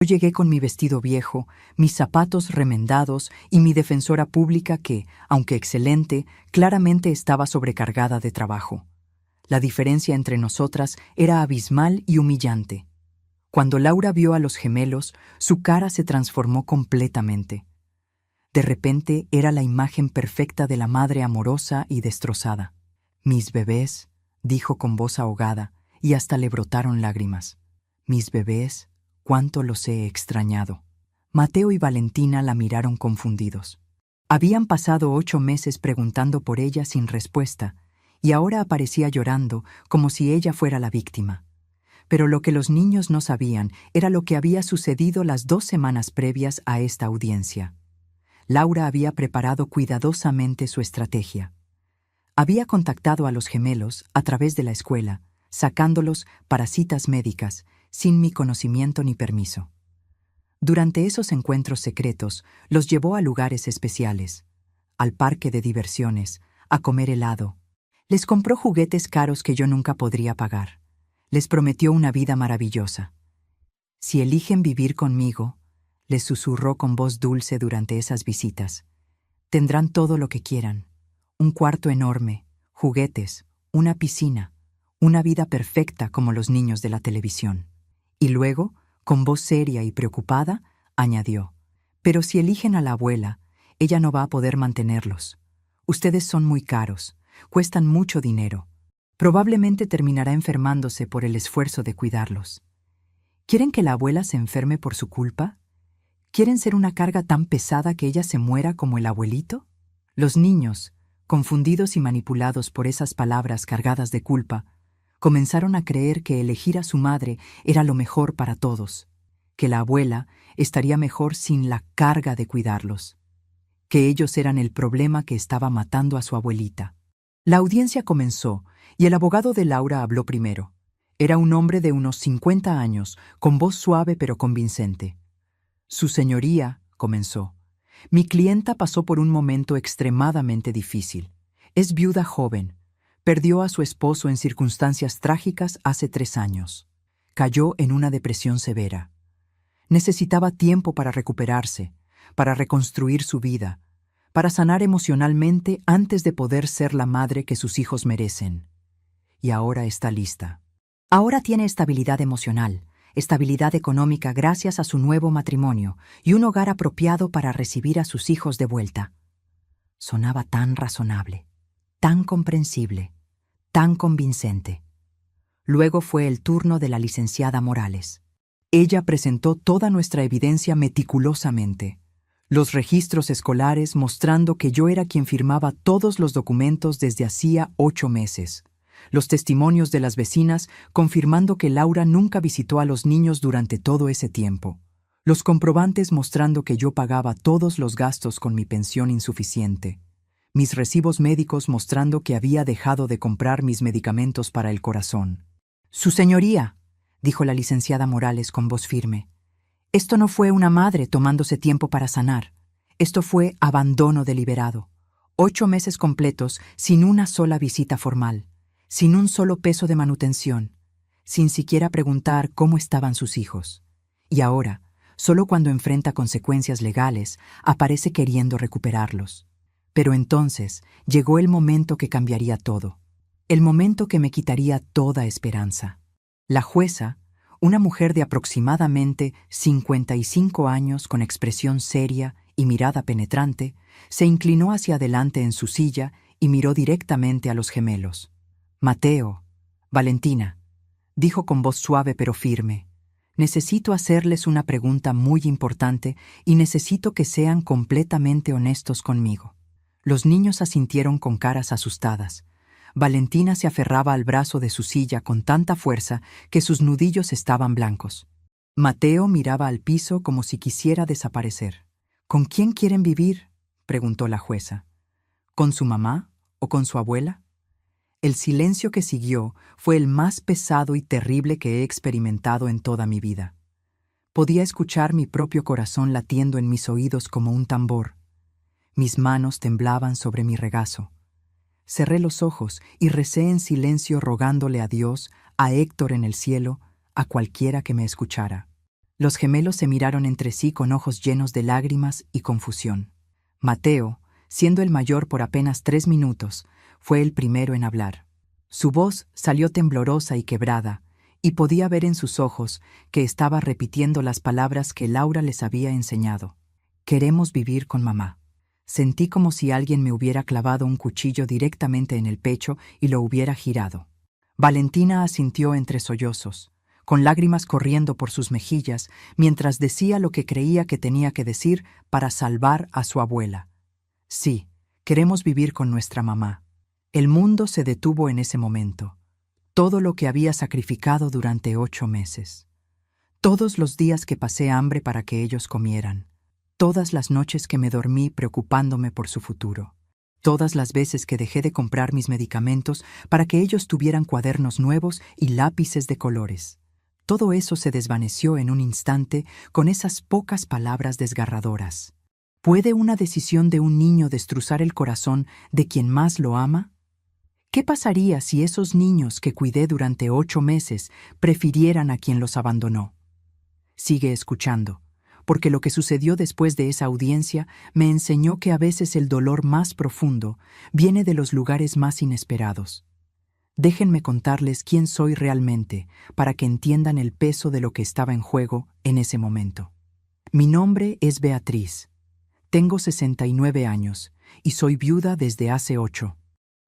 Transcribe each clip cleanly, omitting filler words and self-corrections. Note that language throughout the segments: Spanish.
Yo llegué con mi vestido viejo, mis zapatos remendados y mi defensora pública que, aunque excelente, claramente estaba sobrecargada de trabajo. La diferencia entre nosotras era abismal y humillante. Cuando Laura vio a los gemelos, su cara se transformó completamente. De repente era la imagen perfecta de la madre amorosa y destrozada. «Mis bebés», dijo con voz ahogada, y hasta le brotaron lágrimas. «Mis bebés, cuánto los he extrañado». Mateo y Valentina la miraron confundidos. Habían pasado 8 meses preguntando por ella sin respuesta, y ahora aparecía llorando como si ella fuera la víctima. Pero lo que los niños no sabían era lo que había sucedido las 2 semanas previas a esta audiencia. Laura había preparado cuidadosamente su estrategia. Había contactado a los gemelos a través de la escuela, sacándolos para citas médicas, sin mi conocimiento ni permiso. Durante esos encuentros secretos, los llevó a lugares especiales, al parque de diversiones, a comer helado. Les compró juguetes caros que yo nunca podría pagar. Les prometió una vida maravillosa. «Si eligen vivir conmigo», les susurró con voz dulce durante esas visitas, «tendrán todo lo que quieran. Un cuarto enorme, juguetes, una piscina, una vida perfecta como los niños de la televisión». Y luego, con voz seria y preocupada, añadió, «pero si eligen a la abuela, ella no va a poder mantenerlos. Ustedes son muy caros, cuestan mucho dinero. Probablemente terminará enfermándose por el esfuerzo de cuidarlos. ¿Quieren que la abuela se enferme por su culpa? ¿Quieren ser una carga tan pesada que ella se muera como el abuelito?» Los niños, confundidos y manipulados por esas palabras cargadas de culpa, comenzaron a creer que elegir a su madre era lo mejor para todos, que la abuela estaría mejor sin la carga de cuidarlos, que ellos eran el problema que estaba matando a su abuelita. La audiencia comenzó y el abogado de Laura habló primero. Era un hombre de unos 50 años, con voz suave pero convincente. «Su señoría», comenzó, «mi clienta pasó por un momento extremadamente difícil. Es viuda joven. Perdió a su esposo en circunstancias trágicas hace 3 años. Cayó en una depresión severa. Necesitaba tiempo para recuperarse, para reconstruir su vida, para sanar emocionalmente antes de poder ser la madre que sus hijos merecen. Y ahora está lista. Ahora tiene estabilidad emocional, estabilidad económica gracias a su nuevo matrimonio y un hogar apropiado para recibir a sus hijos de vuelta». Sonaba tan razonable, tan comprensible, tan convincente. Luego fue el turno de la licenciada Morales. Ella presentó toda nuestra evidencia meticulosamente. Los registros escolares mostrando que yo era quien firmaba todos los documentos desde hacía 8 meses. Los testimonios de las vecinas confirmando que Laura nunca visitó a los niños durante todo ese tiempo. Los comprobantes mostrando que yo pagaba todos los gastos con mi pensión insuficiente. Mis recibos médicos mostrando que había dejado de comprar mis medicamentos para el corazón. «Su señoría», dijo la licenciada Morales con voz firme, «esto no fue una madre tomándose tiempo para sanar. Esto fue abandono deliberado. 8 meses completos sin una sola visita formal, sin un solo peso de manutención, sin siquiera preguntar cómo estaban sus hijos. Y ahora, solo cuando enfrenta consecuencias legales, aparece queriendo recuperarlos. Pero entonces llegó el momento que cambiaría todo, el momento que me quitaría toda esperanza». La jueza, una mujer de aproximadamente 55 años con expresión seria y mirada penetrante, se inclinó hacia adelante en su silla y miró directamente a los gemelos. «Mateo, Valentina», dijo con voz suave pero firme, «necesito hacerles una pregunta muy importante y necesito que sean completamente honestos conmigo». Los niños asintieron con caras asustadas. Valentina se aferraba al brazo de su silla con tanta fuerza que sus nudillos estaban blancos. Mateo miraba al piso como si quisiera desaparecer. «¿Con quién quieren vivir?», preguntó la jueza. «¿Con su mamá o con su abuela?». El silencio que siguió fue el más pesado y terrible que he experimentado en toda mi vida. Podía escuchar mi propio corazón latiendo en mis oídos como un tambor. Mis manos temblaban sobre mi regazo. Cerré los ojos y recé en silencio rogándole a Dios, a Héctor en el cielo, a cualquiera que me escuchara. Los gemelos se miraron entre sí con ojos llenos de lágrimas y confusión. Mateo, siendo el mayor por apenas 3 minutos, fue el primero en hablar. Su voz salió temblorosa y quebrada, y podía ver en sus ojos que estaba repitiendo las palabras que Laura les había enseñado. Queremos vivir con mamá. Sentí como si alguien me hubiera clavado un cuchillo directamente en el pecho y lo hubiera girado. Valentina asintió entre sollozos, con lágrimas corriendo por sus mejillas, mientras decía lo que creía que tenía que decir para salvar a su abuela. Sí, queremos vivir con nuestra mamá. El mundo se detuvo en ese momento. Todo lo que había sacrificado durante 8 meses. Todos los días que pasé hambre para que ellos comieran. Todas las noches que me dormí preocupándome por su futuro. Todas las veces que dejé de comprar mis medicamentos para que ellos tuvieran cuadernos nuevos y lápices de colores. Todo eso se desvaneció en un instante con esas pocas palabras desgarradoras. ¿Puede una decisión de un niño destrozar el corazón de quien más lo ama? ¿Qué pasaría si esos niños que cuidé durante 8 meses prefirieran a quien los abandonó? Sigue escuchando, porque lo que sucedió después de esa audiencia me enseñó que a veces el dolor más profundo viene de los lugares más inesperados. Déjenme contarles quién soy realmente para que entiendan el peso de lo que estaba en juego en ese momento. Mi nombre es Beatriz. Tengo 69 años y soy viuda desde hace 8.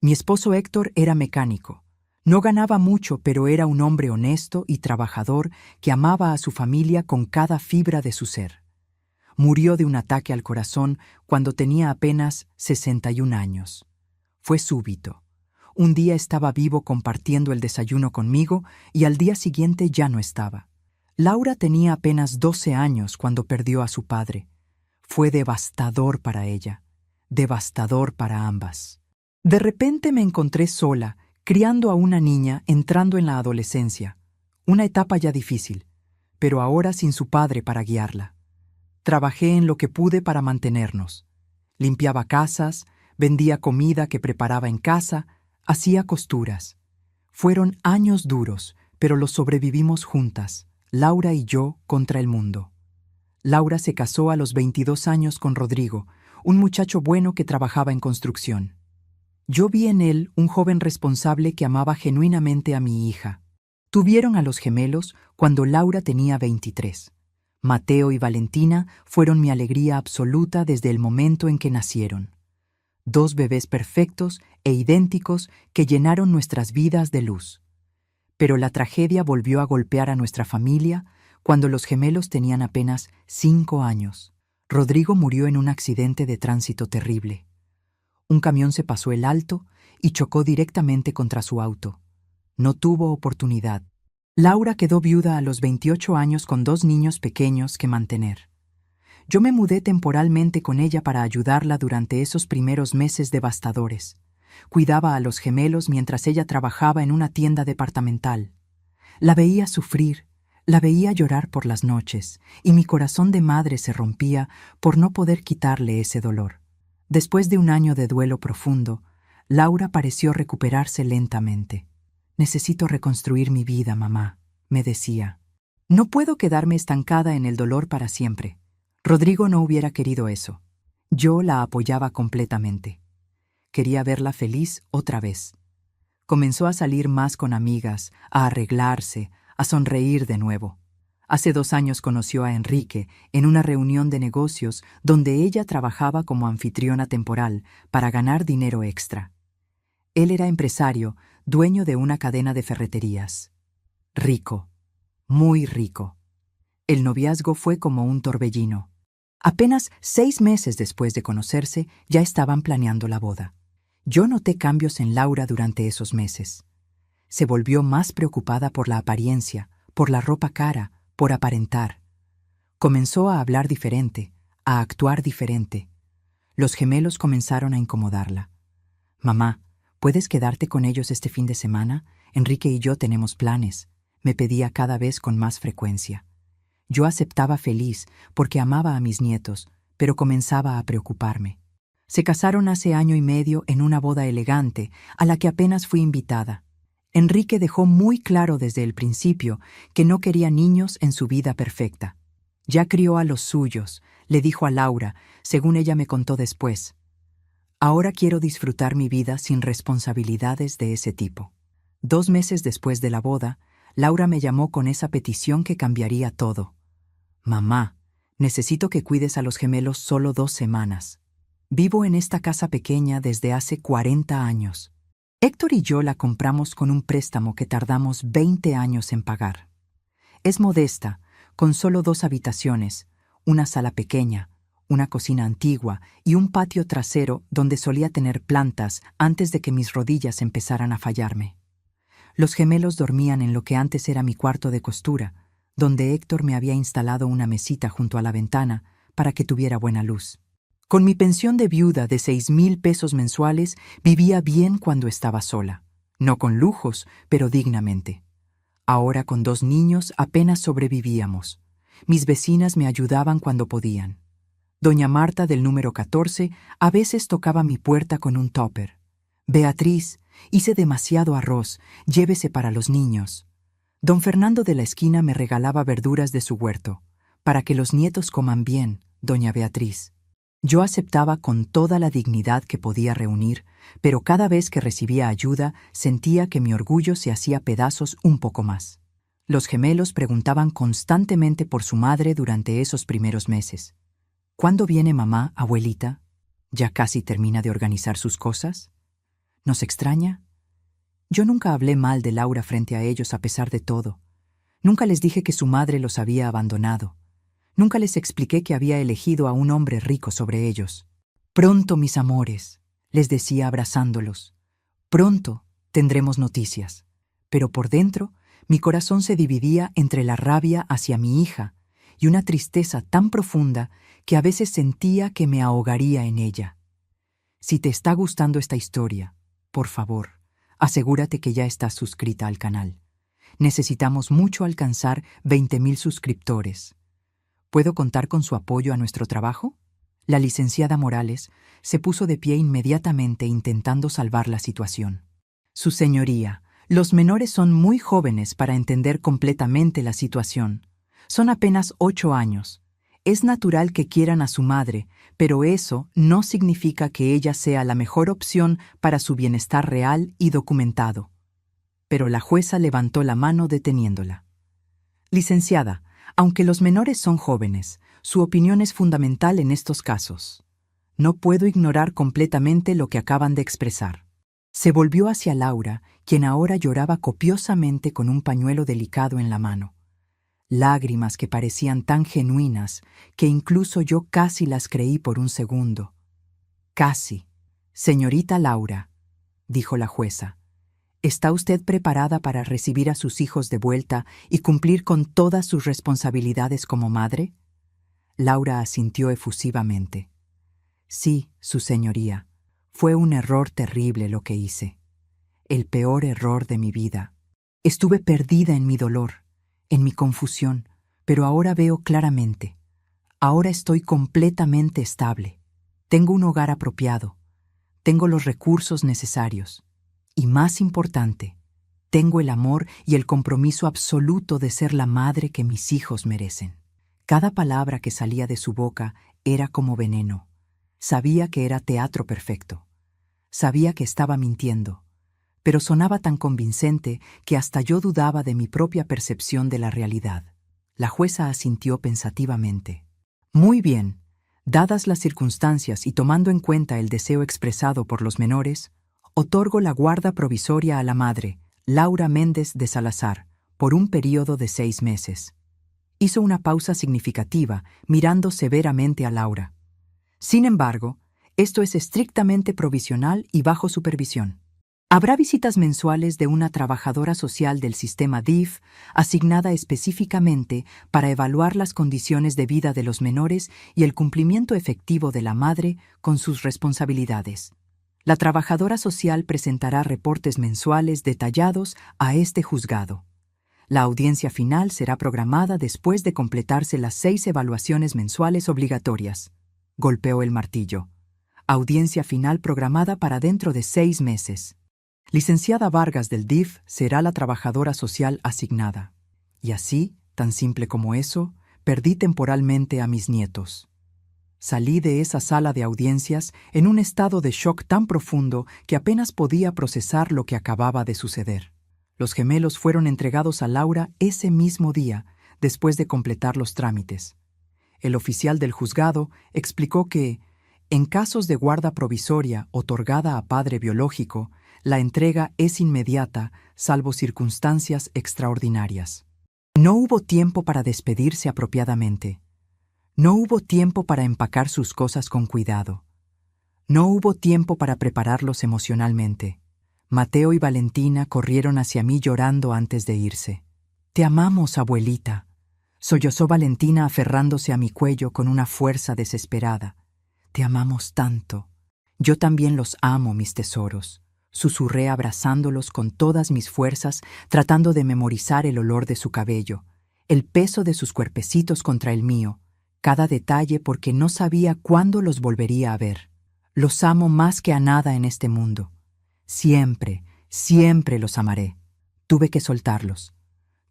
Mi esposo Héctor era mecánico. No ganaba mucho, pero era un hombre honesto y trabajador que amaba a su familia con cada fibra de su ser. Murió de un ataque al corazón cuando tenía apenas 61 años. Fue súbito. Un día estaba vivo compartiendo el desayuno conmigo y al día siguiente ya no estaba. Laura tenía apenas 12 años cuando perdió a su padre. Fue devastador para ella, devastador para ambas. De repente me encontré sola, criando a una niña entrando en la adolescencia, una etapa ya difícil, pero ahora sin su padre para guiarla. Trabajé en lo que pude para mantenernos. Limpiaba casas, vendía comida que preparaba en casa, hacía costuras. Fueron años duros, pero los sobrevivimos juntas, Laura y yo contra el mundo. Laura se casó a los 22 años con Rodrigo, un muchacho bueno que trabajaba en construcción. Yo vi en él un joven responsable que amaba genuinamente a mi hija. Tuvieron a los gemelos cuando Laura tenía 23. Mateo y Valentina fueron mi alegría absoluta desde el momento en que nacieron. 2 bebés perfectos e idénticos que llenaron nuestras vidas de luz. Pero la tragedia volvió a golpear a nuestra familia cuando los gemelos tenían apenas 5 años. Rodrigo murió en un accidente de tránsito terrible. Un camión se pasó el alto y chocó directamente contra su auto. No tuvo oportunidad. Laura quedó viuda a los 28 años con 2 niños pequeños que mantener. Yo me mudé temporalmente con ella para ayudarla durante esos primeros meses devastadores. Cuidaba a los gemelos mientras ella trabajaba en una tienda departamental. La veía sufrir, la veía llorar por las noches, y mi corazón de madre se rompía por no poder quitarle ese dolor. Después de un año de duelo profundo, Laura pareció recuperarse lentamente. «Necesito reconstruir mi vida, mamá», me decía. «No puedo quedarme estancada en el dolor para siempre». Rodrigo no hubiera querido eso. Yo la apoyaba completamente. Quería verla feliz otra vez. Comenzó a salir más con amigas, a arreglarse, a sonreír de nuevo. Hace 2 años conoció a Enrique en una reunión de negocios donde ella trabajaba como anfitriona temporal para ganar dinero extra. Él era empresario, dueño de una cadena de ferreterías. Rico, muy rico. El noviazgo fue como un torbellino. Apenas 6 meses después de conocerse, ya estaban planeando la boda. Yo noté cambios en Laura durante esos meses. Se volvió más preocupada por la apariencia, por la ropa cara, por aparentar. Comenzó a hablar diferente, a actuar diferente. Los gemelos comenzaron a incomodarla. «Mamá, ¿puedes quedarte con ellos este fin de semana? Enrique y yo tenemos planes», me pedía cada vez con más frecuencia. Yo aceptaba feliz porque amaba a mis nietos, pero comenzaba a preocuparme. Se casaron hace 1 año y medio en una boda elegante, a la que apenas fui invitada. Enrique dejó muy claro desde el principio que no quería niños en su vida perfecta. Ya crió a los suyos, le dijo a Laura, según ella me contó después. Ahora quiero disfrutar mi vida sin responsabilidades de ese tipo. 2 meses después de la boda, Laura me llamó con esa petición que cambiaría todo. Mamá, necesito que cuides a los gemelos solo 2 semanas. Vivo en esta casa pequeña desde hace 40 años. Héctor y yo la compramos con un préstamo que tardamos 20 años en pagar. Es modesta, con solo 2 habitaciones, una sala pequeña, una cocina antigua y un patio trasero donde solía tener plantas antes de que mis rodillas empezaran a fallarme. Los gemelos dormían en lo que antes era mi cuarto de costura, donde Héctor me había instalado una mesita junto a la ventana para que tuviera buena luz. Con mi pensión de viuda de 6,000 pesos mensuales, vivía bien cuando estaba sola. No con lujos, pero dignamente. Ahora con 2 niños apenas sobrevivíamos. Mis vecinas me ayudaban cuando podían. Doña Marta del número 14 a veces tocaba mi puerta con un tupper. Beatriz, hice demasiado arroz, llévese para los niños. Don Fernando de la esquina me regalaba verduras de su huerto, para que los nietos coman bien, doña Beatriz. Yo aceptaba con toda la dignidad que podía reunir, pero cada vez que recibía ayuda sentía que mi orgullo se hacía pedazos un poco más. Los gemelos preguntaban constantemente por su madre durante esos primeros meses. ¿Cuándo viene mamá, abuelita? ¿Ya casi termina de organizar sus cosas? ¿Nos extraña? Yo nunca hablé mal de Laura frente a ellos a pesar de todo. Nunca les dije que su madre los había abandonado. Nunca les expliqué que había elegido a un hombre rico sobre ellos. Pronto, mis amores, les decía abrazándolos. Pronto tendremos noticias. Pero por dentro, mi corazón se dividía entre la rabia hacia mi hija y una tristeza tan profunda que a veces sentía que me ahogaría en ella. Si te está gustando esta historia, por favor, asegúrate que ya estás suscrita al canal. Necesitamos mucho alcanzar 20,000 suscriptores. ¿Puedo contar con su apoyo a nuestro trabajo? La licenciada Morales se puso de pie inmediatamente intentando salvar la situación. Su señoría, los menores son muy jóvenes para entender completamente la situación. Son apenas 8 años. Es natural que quieran a su madre, pero eso no significa que ella sea la mejor opción para su bienestar real y documentado. Pero la jueza levantó la mano deteniéndola. Licenciada, aunque los menores son jóvenes, su opinión es fundamental en estos casos. No puedo ignorar completamente lo que acaban de expresar. Se volvió hacia Laura, quien ahora lloraba copiosamente con un pañuelo delicado en la mano. Lágrimas que parecían tan genuinas que incluso yo casi las creí por un segundo. Casi. Señorita Laura, dijo la jueza, ¿está usted preparada para recibir a sus hijos de vuelta y cumplir con todas sus responsabilidades como madre? Laura asintió efusivamente. Sí, su señoría. Fue un error terrible lo que hice. El peor error de mi vida. Estuve perdida en mi dolor, en mi confusión, pero ahora veo claramente. Ahora estoy completamente estable. Tengo un hogar apropiado. Tengo los recursos necesarios. Y más importante, tengo el amor y el compromiso absoluto de ser la madre que mis hijos merecen. Cada palabra que salía de su boca era como veneno. Sabía que era teatro perfecto. Sabía que estaba mintiendo, pero sonaba tan convincente que hasta yo dudaba de mi propia percepción de la realidad. La jueza asintió pensativamente. Muy bien, dadas las circunstancias y tomando en cuenta el deseo expresado por los menores, otorgo la guarda provisoria a la madre, Laura Méndez de Salazar, por un período de 6 meses. Hizo una pausa significativa, mirando severamente a Laura. Sin embargo, esto es estrictamente provisional y bajo supervisión. Habrá visitas mensuales de una trabajadora social del sistema DIF asignada específicamente para evaluar las condiciones de vida de los menores y el cumplimiento efectivo de la madre con sus responsabilidades. La trabajadora social presentará reportes mensuales detallados a este juzgado. La audiencia final será programada después de completarse las 6 evaluaciones mensuales obligatorias. Golpeó el martillo. Audiencia final programada para dentro de 6 meses. Licenciada Vargas del DIF será la trabajadora social asignada. Y así, tan simple como eso, perdí temporalmente a mis nietos. Salí de esa sala de audiencias en un estado de shock tan profundo que apenas podía procesar lo que acababa de suceder. Los gemelos fueron entregados a Laura ese mismo día, después de completar los trámites. El oficial del juzgado explicó que, en casos de guarda provisoria otorgada a padre biológico, la entrega es inmediata, salvo circunstancias extraordinarias. No hubo tiempo para despedirse apropiadamente. No hubo tiempo para empacar sus cosas con cuidado. No hubo tiempo para prepararlos emocionalmente. Mateo y Valentina corrieron hacia mí llorando antes de irse. «Te amamos, abuelita», sollozó Valentina aferrándose a mi cuello con una fuerza desesperada. «Te amamos tanto». «Yo también los amo, mis tesoros», susurré abrazándolos con todas mis fuerzas, tratando de memorizar el olor de su cabello, el peso de sus cuerpecitos contra el mío, cada detalle porque no sabía cuándo los volvería a ver. Los amo más que a nada en este mundo. Siempre, siempre los amaré. Tuve que soltarlos.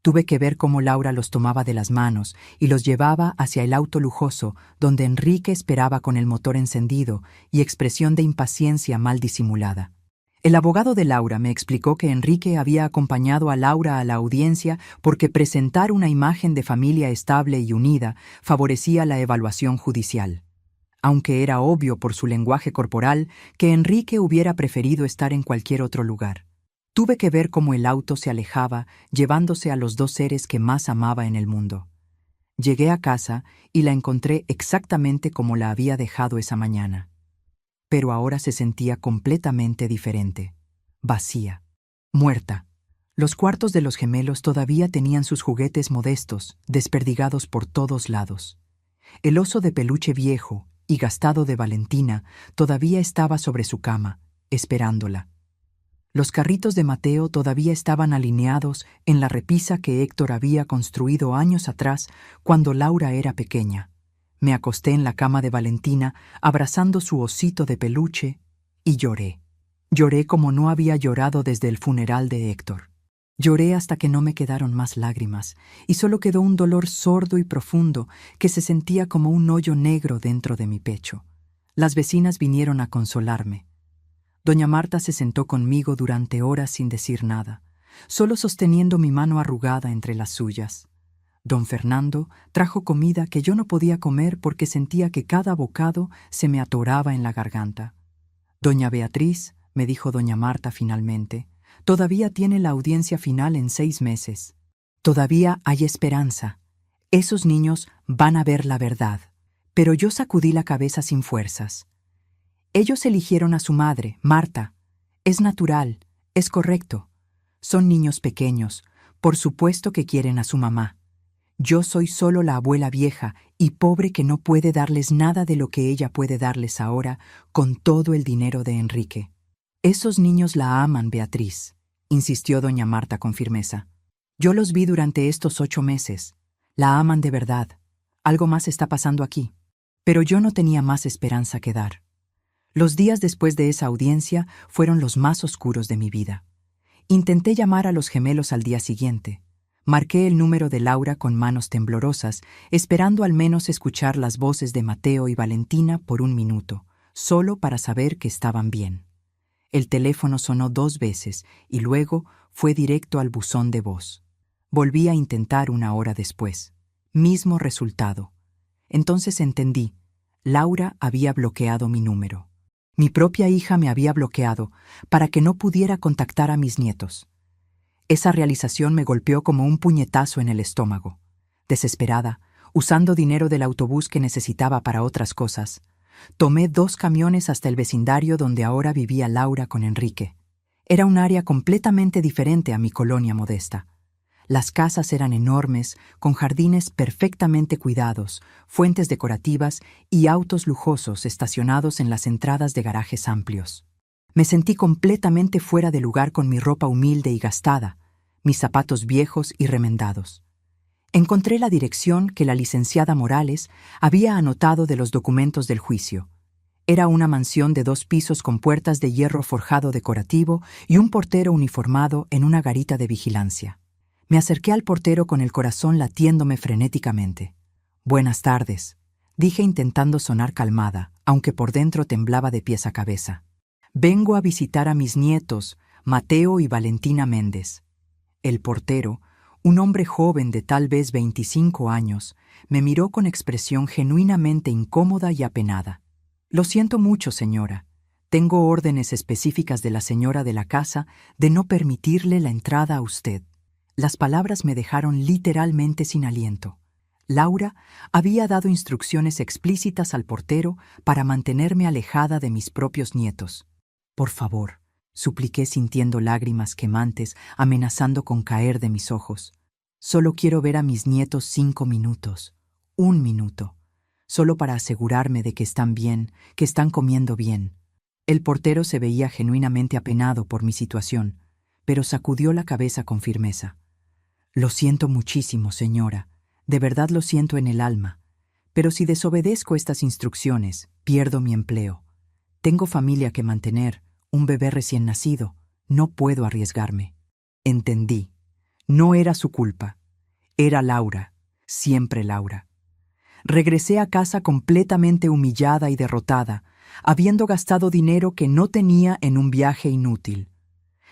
Tuve que ver cómo Laura los tomaba de las manos y los llevaba hacia el auto lujoso donde Enrique esperaba con el motor encendido y expresión de impaciencia mal disimulada. El abogado de Laura me explicó que Enrique había acompañado a Laura a la audiencia porque presentar una imagen de familia estable y unida favorecía la evaluación judicial. Aunque era obvio por su lenguaje corporal que Enrique hubiera preferido estar en cualquier otro lugar. Tuve que ver cómo el auto se alejaba, llevándose a los dos seres que más amaba en el mundo. Llegué a casa y la encontré exactamente como la había dejado esa mañana. Pero ahora se sentía completamente diferente, vacía, muerta. Los cuartos de los gemelos todavía tenían sus juguetes modestos, desperdigados por todos lados. El oso de peluche viejo y gastado de Valentina todavía estaba sobre su cama, esperándola. Los carritos de Mateo todavía estaban alineados en la repisa que Héctor había construido años atrás cuando Laura era pequeña. Me acosté en la cama de Valentina, abrazando su osito de peluche, y lloré. Lloré como no había llorado desde el funeral de Héctor. Lloré hasta que no me quedaron más lágrimas, y solo quedó un dolor sordo y profundo que se sentía como un hoyo negro dentro de mi pecho. Las vecinas vinieron a consolarme. Doña Marta se sentó conmigo durante horas sin decir nada, solo sosteniendo mi mano arrugada entre las suyas. Don Fernando trajo comida que yo no podía comer porque sentía que cada bocado se me atoraba en la garganta. «Doña Beatriz», me dijo doña Marta finalmente, «todavía tiene la audiencia final en 6 meses. Todavía hay esperanza. Esos niños van a ver la verdad». Pero yo sacudí la cabeza sin fuerzas. Ellos eligieron a su madre, Marta. Es natural, es correcto. Son niños pequeños, por supuesto que quieren a su mamá. Yo soy solo la abuela vieja y pobre que no puede darles nada de lo que ella puede darles ahora con todo el dinero de Enrique. «Esos niños la aman, Beatriz», insistió doña Marta con firmeza. «Yo los vi durante estos 8 meses. La aman de verdad. Algo más está pasando aquí». Pero yo no tenía más esperanza que dar. Los días después de esa audiencia fueron los más oscuros de mi vida. Intenté llamar a los gemelos al día siguiente. Marqué el número de Laura con manos temblorosas, esperando al menos escuchar las voces de Mateo y Valentina por 1 minuto, solo para saber que estaban bien. El teléfono sonó 2 veces y luego fue directo al buzón de voz. Volví a intentar 1 hora después. Mismo resultado. Entonces entendí. Laura había bloqueado mi número. Mi propia hija me había bloqueado para que no pudiera contactar a mis nietos. Esa realización me golpeó como un puñetazo en el estómago. Desesperada, usando dinero del autobús que necesitaba para otras cosas, tomé 2 camiones hasta el vecindario donde ahora vivía Laura con Enrique. Era un área completamente diferente a mi colonia modesta. Las casas eran enormes, con jardines perfectamente cuidados, fuentes decorativas y autos lujosos estacionados en las entradas de garajes amplios. Me sentí completamente fuera de lugar con mi ropa humilde y gastada, mis zapatos viejos y remendados. Encontré la dirección que la licenciada Morales había anotado de los documentos del juicio. Era una mansión de 2 pisos con puertas de hierro forjado decorativo y un portero uniformado en una garita de vigilancia. Me acerqué al portero con el corazón latiéndome frenéticamente. Buenas tardes, dije intentando sonar calmada, aunque por dentro temblaba de pies a cabeza. Vengo a visitar a mis nietos, Mateo y Valentina Méndez. El portero, un hombre joven de tal vez 25 años, me miró con expresión genuinamente incómoda y apenada. Lo siento mucho, señora. Tengo órdenes específicas de la señora de la casa de no permitirle la entrada a usted. Las palabras me dejaron literalmente sin aliento. Laura había dado instrucciones explícitas al portero para mantenerme alejada de mis propios nietos. Por favor, supliqué sintiendo lágrimas quemantes amenazando con caer de mis ojos. Solo quiero ver a mis nietos 5 minutos, 1 minuto, solo para asegurarme de que están bien, que están comiendo bien. El portero se veía genuinamente apenado por mi situación, pero sacudió la cabeza con firmeza. Lo siento muchísimo, señora, de verdad lo siento en el alma, pero si desobedezco estas instrucciones, pierdo mi empleo. Tengo familia que mantener, un bebé recién nacido, no puedo arriesgarme. Entendí. No era su culpa. Era Laura, siempre Laura. Regresé a casa completamente humillada y derrotada, habiendo gastado dinero que no tenía en un viaje inútil.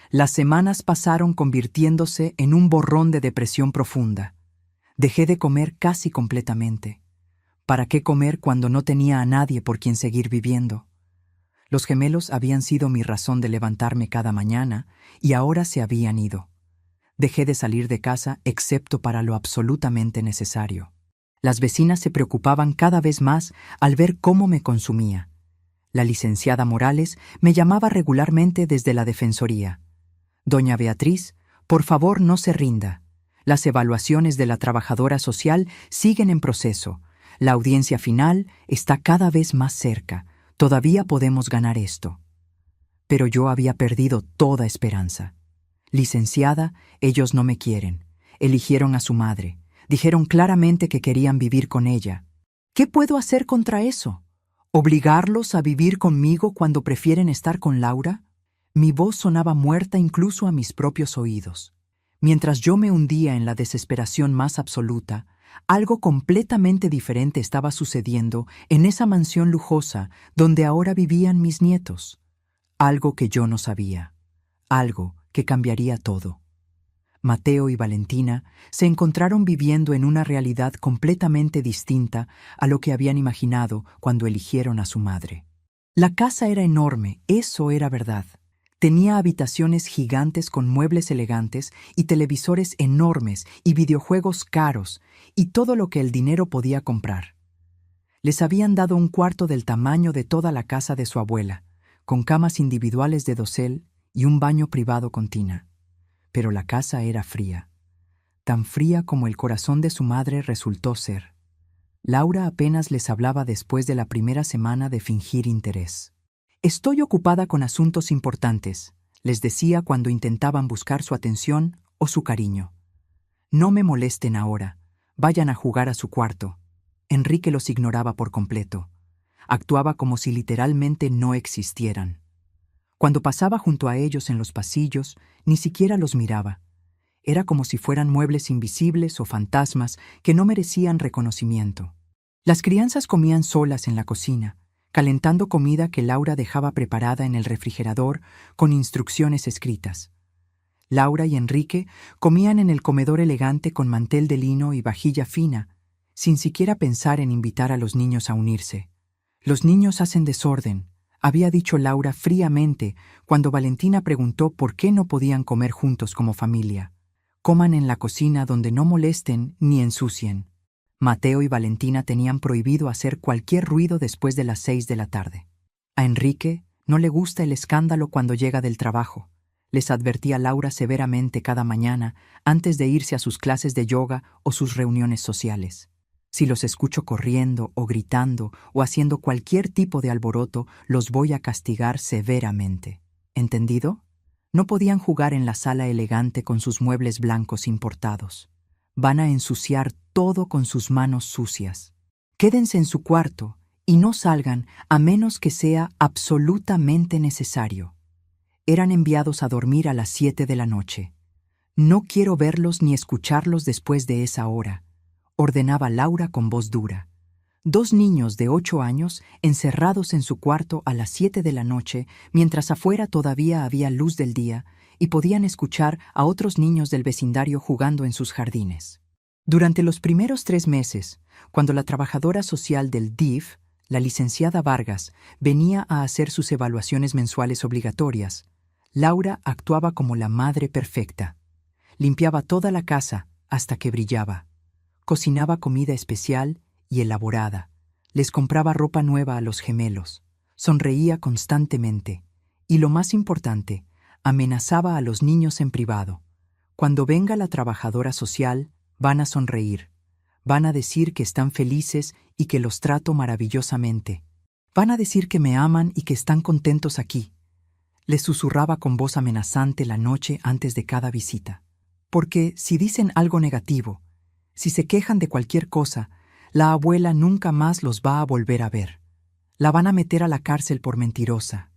Las semanas pasaron convirtiéndose en un borrón de depresión profunda. Dejé de comer casi completamente. ¿Para qué comer cuando no tenía a nadie por quien seguir viviendo? Los gemelos habían sido mi razón de levantarme cada mañana y ahora se habían ido. Dejé de salir de casa excepto para lo absolutamente necesario. Las vecinas se preocupaban cada vez más al ver cómo me consumía. La licenciada Morales me llamaba regularmente desde la Defensoría. Doña Beatriz, por favor no se rinda. Las evaluaciones de la trabajadora social siguen en proceso. La audiencia final está cada vez más cerca. Todavía podemos ganar esto. Pero yo había perdido toda esperanza. Licenciada, ellos no me quieren. Eligieron a su madre. Dijeron claramente que querían vivir con ella. ¿Qué puedo hacer contra eso? ¿Obligarlos a vivir conmigo cuando prefieren estar con Laura? Mi voz sonaba muerta incluso a mis propios oídos. Mientras yo me hundía en la desesperación más absoluta, algo completamente diferente estaba sucediendo en esa mansión lujosa donde ahora vivían mis nietos. Algo que yo no sabía. Algo que cambiaría todo. Mateo y Valentina se encontraron viviendo en una realidad completamente distinta a lo que habían imaginado cuando eligieron a su madre. La casa era enorme, eso era verdad. Tenía habitaciones gigantes con muebles elegantes y televisores enormes y videojuegos caros y todo lo que el dinero podía comprar. Les habían dado un cuarto del tamaño de toda la casa de su abuela, con camas individuales de dosel y un baño privado con tina. Pero la casa era fría, tan fría como el corazón de su madre resultó ser. Laura apenas les hablaba después de la primera semana de fingir interés. «Estoy ocupada con asuntos importantes», les decía cuando intentaban buscar su atención o su cariño. «No me molesten ahora, vayan a jugar a su cuarto». Enrique los ignoraba por completo. Actuaba como si literalmente no existieran. Cuando pasaba junto a ellos en los pasillos, ni siquiera los miraba. Era como si fueran muebles invisibles o fantasmas que no merecían reconocimiento. Las crianzas comían solas en la cocina, calentando comida que Laura dejaba preparada en el refrigerador con instrucciones escritas. Laura y Enrique comían en el comedor elegante con mantel de lino y vajilla fina, sin siquiera pensar en invitar a los niños a unirse. «Los niños hacen desorden», había dicho Laura fríamente cuando Valentina preguntó por qué no podían comer juntos como familia. «Coman en la cocina donde no molesten ni ensucien». Mateo y Valentina tenían prohibido hacer cualquier ruido después de las 6 de la tarde. A Enrique no le gusta el escándalo cuando llega del trabajo, les advertía Laura severamente cada mañana antes de irse a sus clases de yoga o sus reuniones sociales. Si los escucho corriendo o gritando o haciendo cualquier tipo de alboroto, los voy a castigar severamente. ¿Entendido? No podían jugar en la sala elegante con sus muebles blancos importados. Van a ensuciar todo con sus manos sucias. Quédense en su cuarto y no salgan a menos que sea absolutamente necesario. Eran enviados a dormir a las 7 de la noche. No quiero verlos ni escucharlos después de esa hora. ordenaba Laura con voz dura. 2 niños de 8 años encerrados en su cuarto a las 7 de la noche, mientras afuera todavía había luz del día y podían escuchar a otros niños del vecindario jugando en sus jardines. Durante los primeros 3 meses, cuando la trabajadora social del DIF, la licenciada Vargas, venía a hacer sus evaluaciones mensuales obligatorias, Laura actuaba como la madre perfecta. Limpiaba toda la casa hasta que brillaba. Cocinaba comida especial y elaborada. Les compraba ropa nueva a los gemelos. Sonreía constantemente. Y lo más importante, amenazaba a los niños en privado. Cuando venga la trabajadora social, van a sonreír. Van a decir que están felices y que los trato maravillosamente. Van a decir que me aman y que están contentos aquí. Les susurraba con voz amenazante la noche antes de cada visita. Porque si dicen algo negativo, si se quejan de cualquier cosa, la abuela nunca más los va a volver a ver. La van a meter a la cárcel por mentirosa.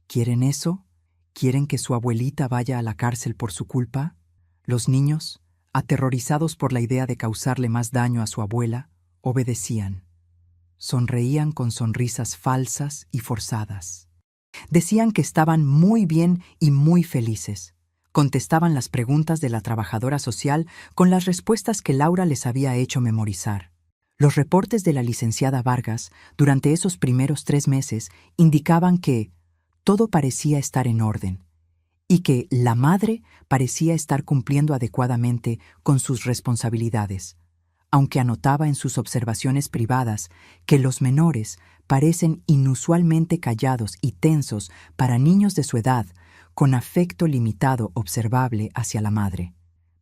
¿Quieren eso? ¿Quieren que su abuelita vaya a la cárcel por su culpa? Los niños, aterrorizados por la idea de causarle más daño a su abuela, obedecían. Sonreían con sonrisas falsas y forzadas. Decían que estaban muy bien y muy felices. Contestaban las preguntas de la trabajadora social con las respuestas que Laura les había hecho memorizar. Los reportes de la licenciada Vargas durante esos primeros 3 meses indicaban que todo parecía estar en orden y que la madre parecía estar cumpliendo adecuadamente con sus responsabilidades, aunque anotaba en sus observaciones privadas que los menores parecen inusualmente callados y tensos para niños de su edad, con afecto limitado observable hacia la madre.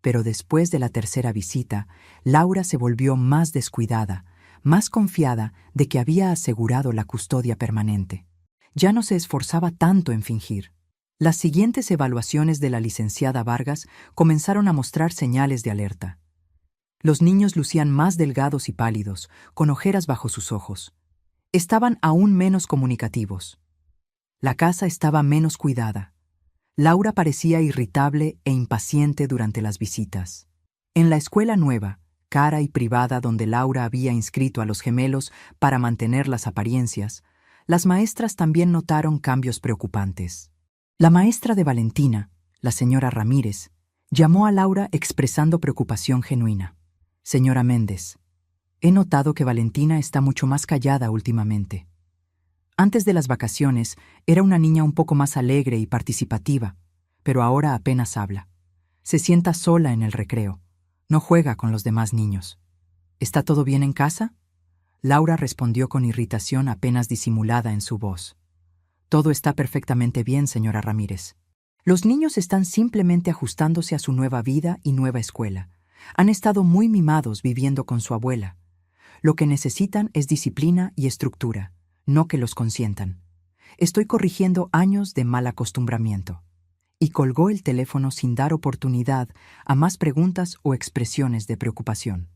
Pero después de la tercera visita, Laura se volvió más descuidada, más confiada de que había asegurado la custodia permanente. Ya no se esforzaba tanto en fingir. Las siguientes evaluaciones de la licenciada Vargas comenzaron a mostrar señales de alerta. Los niños lucían más delgados y pálidos, con ojeras bajo sus ojos. Estaban aún menos comunicativos. La casa estaba menos cuidada. Laura parecía irritable e impaciente durante las visitas. En la escuela nueva, cara y privada donde Laura había inscrito a los gemelos para mantener las apariencias, las maestras también notaron cambios preocupantes. La maestra de Valentina, la señora Ramírez, llamó a Laura expresando preocupación genuina. Señora Méndez, he notado que Valentina está mucho más callada últimamente. Antes de las vacaciones era una niña un poco más alegre y participativa, pero ahora apenas habla. Se sienta sola en el recreo. No juega con los demás niños. ¿Está todo bien en casa? Laura respondió con irritación apenas disimulada en su voz. Todo está perfectamente bien, señora Ramírez. Los niños están simplemente ajustándose a su nueva vida y nueva escuela. Han estado muy mimados viviendo con su abuela. Lo que necesitan es disciplina y estructura, no que los consientan. Estoy corrigiendo años de mal acostumbramiento. Y colgó el teléfono sin dar oportunidad a más preguntas o expresiones de preocupación.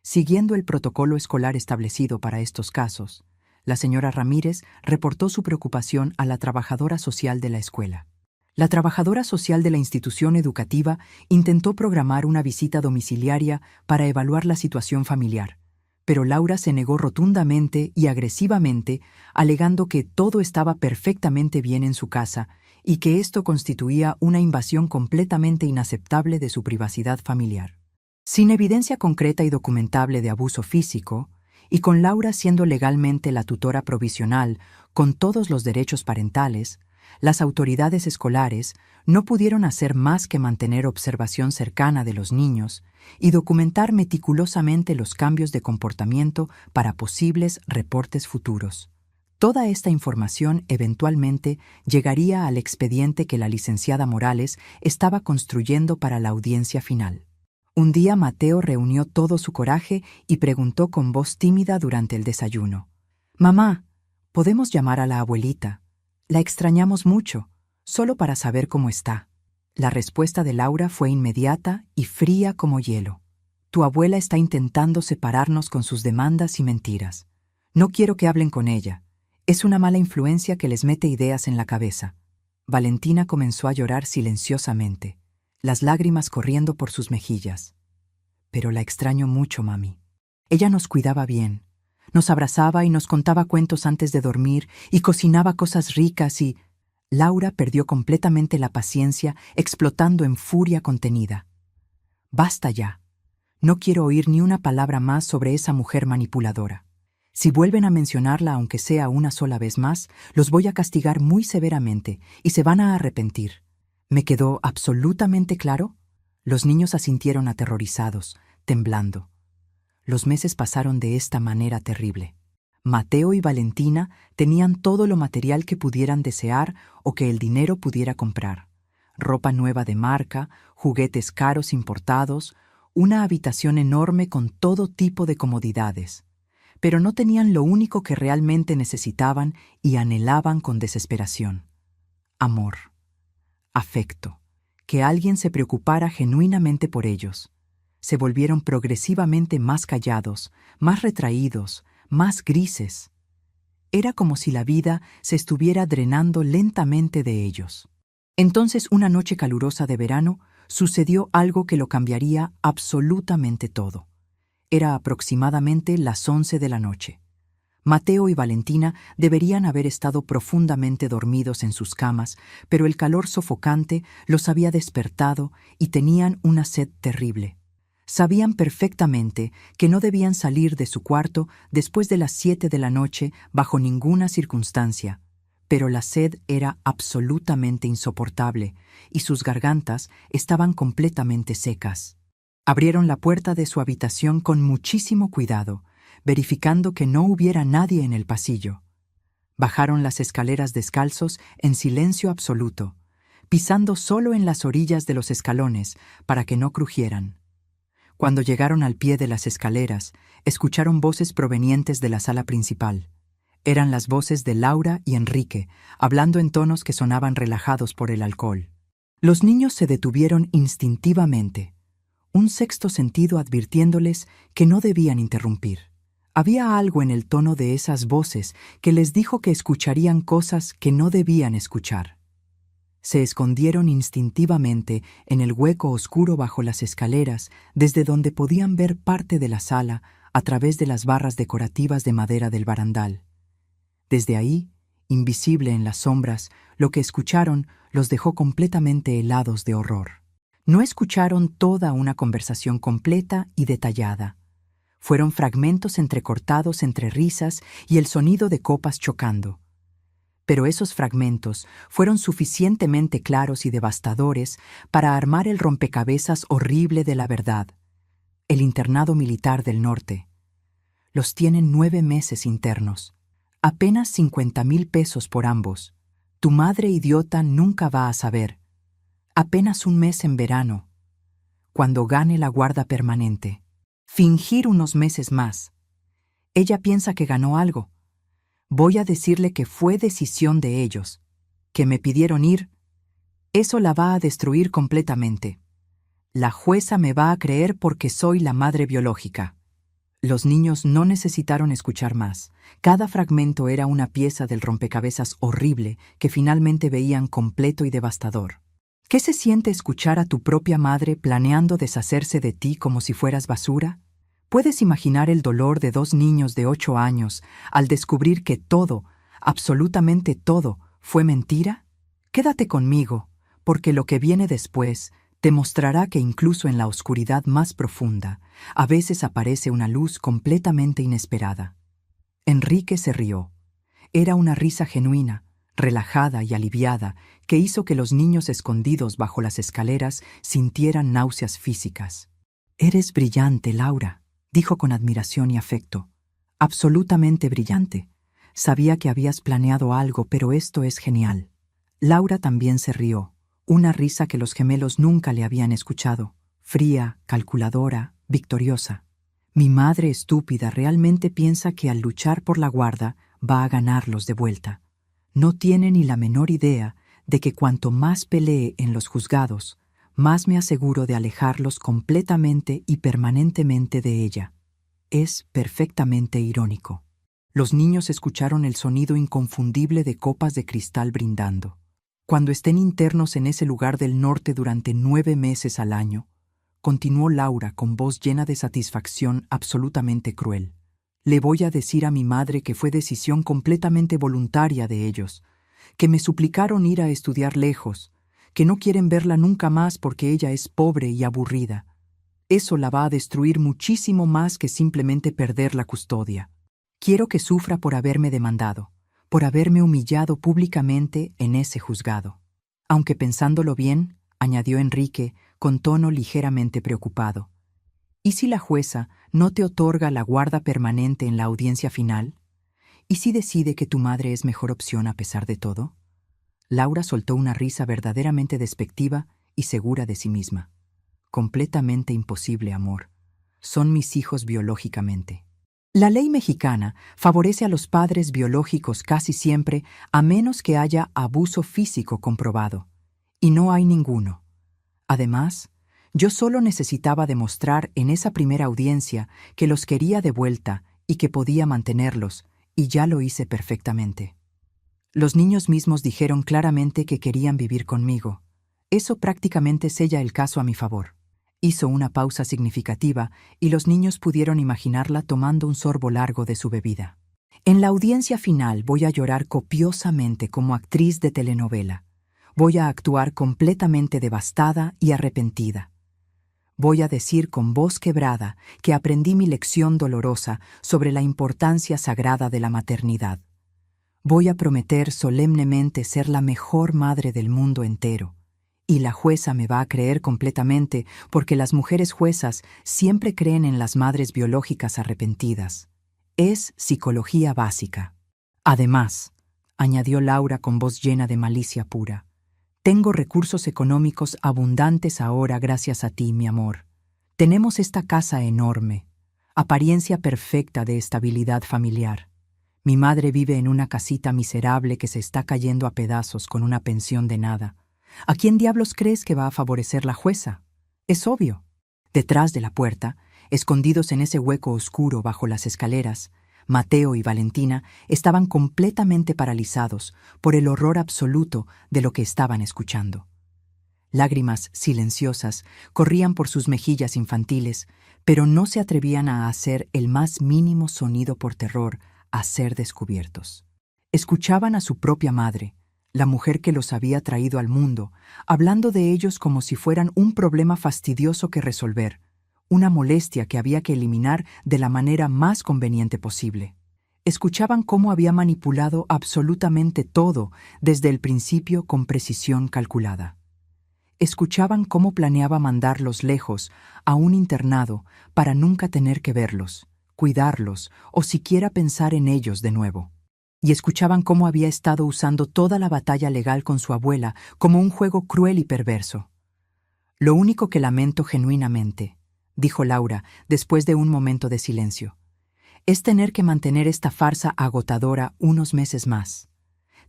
Siguiendo el protocolo escolar establecido para estos casos, la señora Ramírez reportó su preocupación a la trabajadora social de la escuela. La trabajadora social de la institución educativa intentó programar una visita domiciliaria para evaluar la situación familiar, pero Laura se negó rotundamente y agresivamente, alegando que todo estaba perfectamente bien en su casa y que esto constituía una invasión completamente inaceptable de su privacidad familiar. Sin evidencia concreta y documentable de abuso físico, y con Laura siendo legalmente la tutora provisional con todos los derechos parentales, las autoridades escolares no pudieron hacer más que mantener observación cercana de los niños y documentar meticulosamente los cambios de comportamiento para posibles reportes futuros. Toda esta información eventualmente llegaría al expediente que la licenciada Morales estaba construyendo para la audiencia final. Un día Mateo reunió todo su coraje y preguntó con voz tímida durante el desayuno. «Mamá, ¿podemos llamar a la abuelita? La extrañamos mucho, solo para saber cómo está». La respuesta de Laura fue inmediata y fría como hielo. «Tu abuela está intentando separarnos con sus demandas y mentiras. No quiero que hablen con ella. Es una mala influencia que les mete ideas en la cabeza». Valentina comenzó a llorar silenciosamente, las lágrimas corriendo por sus mejillas. «Pero la extraño mucho, mami. Ella nos cuidaba bien. Nos abrazaba y nos contaba cuentos antes de dormir y cocinaba cosas ricas y... Laura perdió completamente la paciencia, explotando en furia contenida. «Basta ya. No quiero oír ni una palabra más sobre esa mujer manipuladora. Si vuelven a mencionarla aunque sea una sola vez más, los voy a castigar muy severamente y se van a arrepentir». ¿Me quedó absolutamente claro? Los niños asintieron aterrorizados, temblando. Los meses pasaron de esta manera terrible. Mateo y Valentina tenían todo lo material que pudieran desear o que el dinero pudiera comprar. Ropa nueva de marca, juguetes caros importados, una habitación enorme con todo tipo de comodidades. Pero no tenían lo único que realmente necesitaban y anhelaban con desesperación: amor, afecto, que alguien se preocupara genuinamente por ellos. Se volvieron progresivamente más callados, más retraídos, más grises. Era como si la vida se estuviera drenando lentamente de ellos. Entonces, una noche calurosa de verano, sucedió algo que lo cambiaría absolutamente todo. Era aproximadamente las 11 de la noche. Mateo y Valentina deberían haber estado profundamente dormidos en sus camas, pero el calor sofocante los había despertado y tenían una sed terrible. Sabían perfectamente que no debían salir de su cuarto después de las 7 de la noche bajo ninguna circunstancia, pero la sed era absolutamente insoportable y sus gargantas estaban completamente secas. Abrieron la puerta de su habitación con muchísimo cuidado, verificando que no hubiera nadie en el pasillo. Bajaron las escaleras descalzos en silencio absoluto, pisando solo en las orillas de los escalones para que no crujieran. Cuando llegaron al pie de las escaleras, escucharon voces provenientes de la sala principal. Eran las voces de Laura y Enrique, hablando en tonos que sonaban relajados por el alcohol. Los niños se detuvieron instintivamente, un sexto sentido advirtiéndoles que no debían interrumpir. Había algo en el tono de esas voces que les dijo que escucharían cosas que no debían escuchar. Se escondieron instintivamente en el hueco oscuro bajo las escaleras, desde donde podían ver parte de la sala a través de las barras decorativas de madera del barandal. Desde ahí, invisible en las sombras, lo que escucharon los dejó completamente helados de horror. No escucharon toda una conversación completa y detallada. Fueron fragmentos entrecortados entre risas y el sonido de copas chocando. Pero esos fragmentos fueron suficientemente claros y devastadores para armar el rompecabezas horrible de la verdad. El internado militar del norte. Los tienen 9 meses internos. Apenas 50,000 pesos por ambos. Tu madre idiota nunca va a saber. Apenas un mes en verano. Cuando gane la guarda permanente. Fingir unos meses más. Ella piensa que ganó algo. Voy a decirle que fue decisión de ellos, que me pidieron ir. Eso la va a destruir completamente. La jueza me va a creer porque soy la madre biológica. Los niños no necesitaron escuchar más. Cada fragmento era una pieza del rompecabezas horrible que finalmente veían completo y devastador. ¿Qué se siente escuchar a tu propia madre planeando deshacerse de ti como si fueras basura? ¿Puedes imaginar el dolor de 2 niños de 8 años al descubrir que todo, absolutamente todo, fue mentira? Quédate conmigo, porque lo que viene después te mostrará que incluso en la oscuridad más profunda, a veces aparece una luz completamente inesperada. Enrique se rió. Era una risa genuina, relajada y aliviada, que hizo que los niños escondidos bajo las escaleras sintieran náuseas físicas. «Eres brillante, Laura», dijo con admiración y afecto. «Absolutamente brillante. Sabía que habías planeado algo, pero esto es genial». Laura también se rió, una risa que los gemelos nunca le habían escuchado, fría, calculadora, victoriosa. «Mi madre estúpida realmente piensa que al luchar por la guarda va a ganarlos de vuelta. No tiene ni la menor idea de que cuanto más pelee en los juzgados, más me aseguro de alejarlos completamente y permanentemente de ella». Es perfectamente irónico. Los niños escucharon el sonido inconfundible de copas de cristal brindando. Cuando estén internos en ese lugar del norte durante 9 meses al año, continuó Laura con voz llena de satisfacción absolutamente cruel. Le voy a decir a mi madre que fue decisión completamente voluntaria de ellos, que me suplicaron ir a estudiar lejos, que no quieren verla nunca más porque ella es pobre y aburrida. Eso la va a destruir muchísimo más que simplemente perder la custodia. Quiero que sufra por haberme demandado, por haberme humillado públicamente en ese juzgado. Aunque pensándolo bien, añadió Enrique con tono ligeramente preocupado. ¿Y si la jueza no te otorga la guarda permanente en la audiencia final? ¿Y si decide que tu madre es mejor opción a pesar de todo? Laura soltó una risa verdaderamente despectiva y segura de sí misma. Completamente imposible, amor. Son mis hijos biológicamente. La ley mexicana favorece a los padres biológicos casi siempre a menos que haya abuso físico comprobado. Y no hay ninguno. Además, yo solo necesitaba demostrar en esa primera audiencia que los quería de vuelta y que podía mantenerlos, y ya lo hice perfectamente. Los niños mismos dijeron claramente que querían vivir conmigo. Eso prácticamente sella el caso a mi favor. Hizo una pausa significativa y los niños pudieron imaginarla tomando un sorbo largo de su bebida. En la audiencia final voy a llorar copiosamente como actriz de telenovela. Voy a actuar completamente devastada y arrepentida. Voy a decir con voz quebrada que aprendí mi lección dolorosa sobre la importancia sagrada de la maternidad. Voy a prometer solemnemente ser la mejor madre del mundo entero. Y la jueza me va a creer completamente porque las mujeres juezas siempre creen en las madres biológicas arrepentidas. Es psicología básica. Además, añadió Laura con voz llena de malicia pura, tengo recursos económicos abundantes ahora gracias a ti, mi amor. Tenemos esta casa enorme, apariencia perfecta de estabilidad familiar. Mi madre vive en una casita miserable que se está cayendo a pedazos con una pensión de nada. ¿A quién diablos crees que va a favorecer la jueza? Es obvio. Detrás de la puerta, escondidos en ese hueco oscuro bajo las escaleras, Mateo y Valentina estaban completamente paralizados por el horror absoluto de lo que estaban escuchando. Lágrimas silenciosas corrían por sus mejillas infantiles, pero no se atrevían a hacer el más mínimo sonido por terror a ser descubiertos. Escuchaban a su propia madre, la mujer que los había traído al mundo, hablando de ellos como si fueran un problema fastidioso que resolver, una molestia que había que eliminar de la manera más conveniente posible. Escuchaban cómo había manipulado absolutamente todo desde el principio con precisión calculada. Escuchaban cómo planeaba mandarlos lejos a un internado para nunca tener que verlos, cuidarlos o siquiera pensar en ellos de nuevo. Y escuchaban cómo había estado usando toda la batalla legal con su abuela como un juego cruel y perverso. Lo único que lamento genuinamente, dijo Laura después de un momento de silencio, es tener que mantener esta farsa agotadora unos meses más.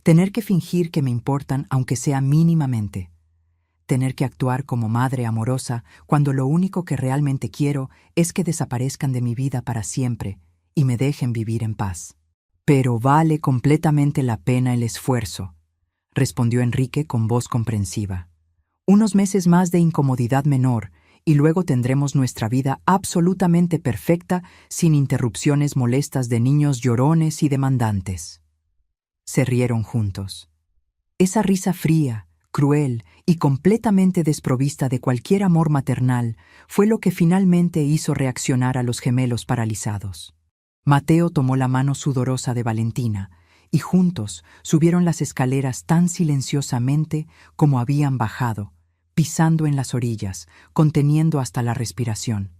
Tener que fingir que me importan aunque sea mínimamente. Tener que actuar como madre amorosa cuando lo único que realmente quiero es que desaparezcan de mi vida para siempre y me dejen vivir en paz. Pero vale completamente la pena el esfuerzo, respondió Enrique con voz comprensiva. Unos meses más de incomodidad menor y luego tendremos nuestra vida absolutamente perfecta sin interrupciones molestas de niños llorones y demandantes. Se rieron juntos. Esa risa fría, cruel y completamente desprovista de cualquier amor maternal fue lo que finalmente hizo reaccionar a los gemelos paralizados. Mateo tomó la mano sudorosa de Valentina y juntos subieron las escaleras tan silenciosamente como habían bajado, pisando en las orillas, conteniendo hasta la respiración.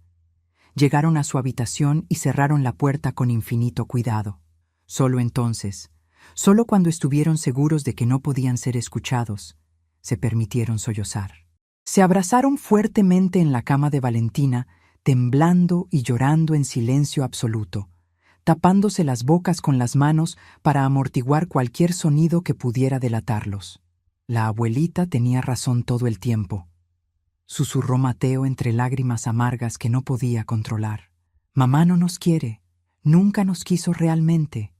Llegaron a su habitación y cerraron la puerta con infinito cuidado. Solo entonces, solo cuando estuvieron seguros de que no podían ser escuchados, se permitieron sollozar. Se abrazaron fuertemente en la cama de Valentina, temblando y llorando en silencio absoluto, tapándose las bocas con las manos para amortiguar cualquier sonido que pudiera delatarlos. La abuelita tenía razón todo el tiempo, susurró Mateo entre lágrimas amargas que no podía controlar. Mamá no nos quiere, nunca nos quiso realmente,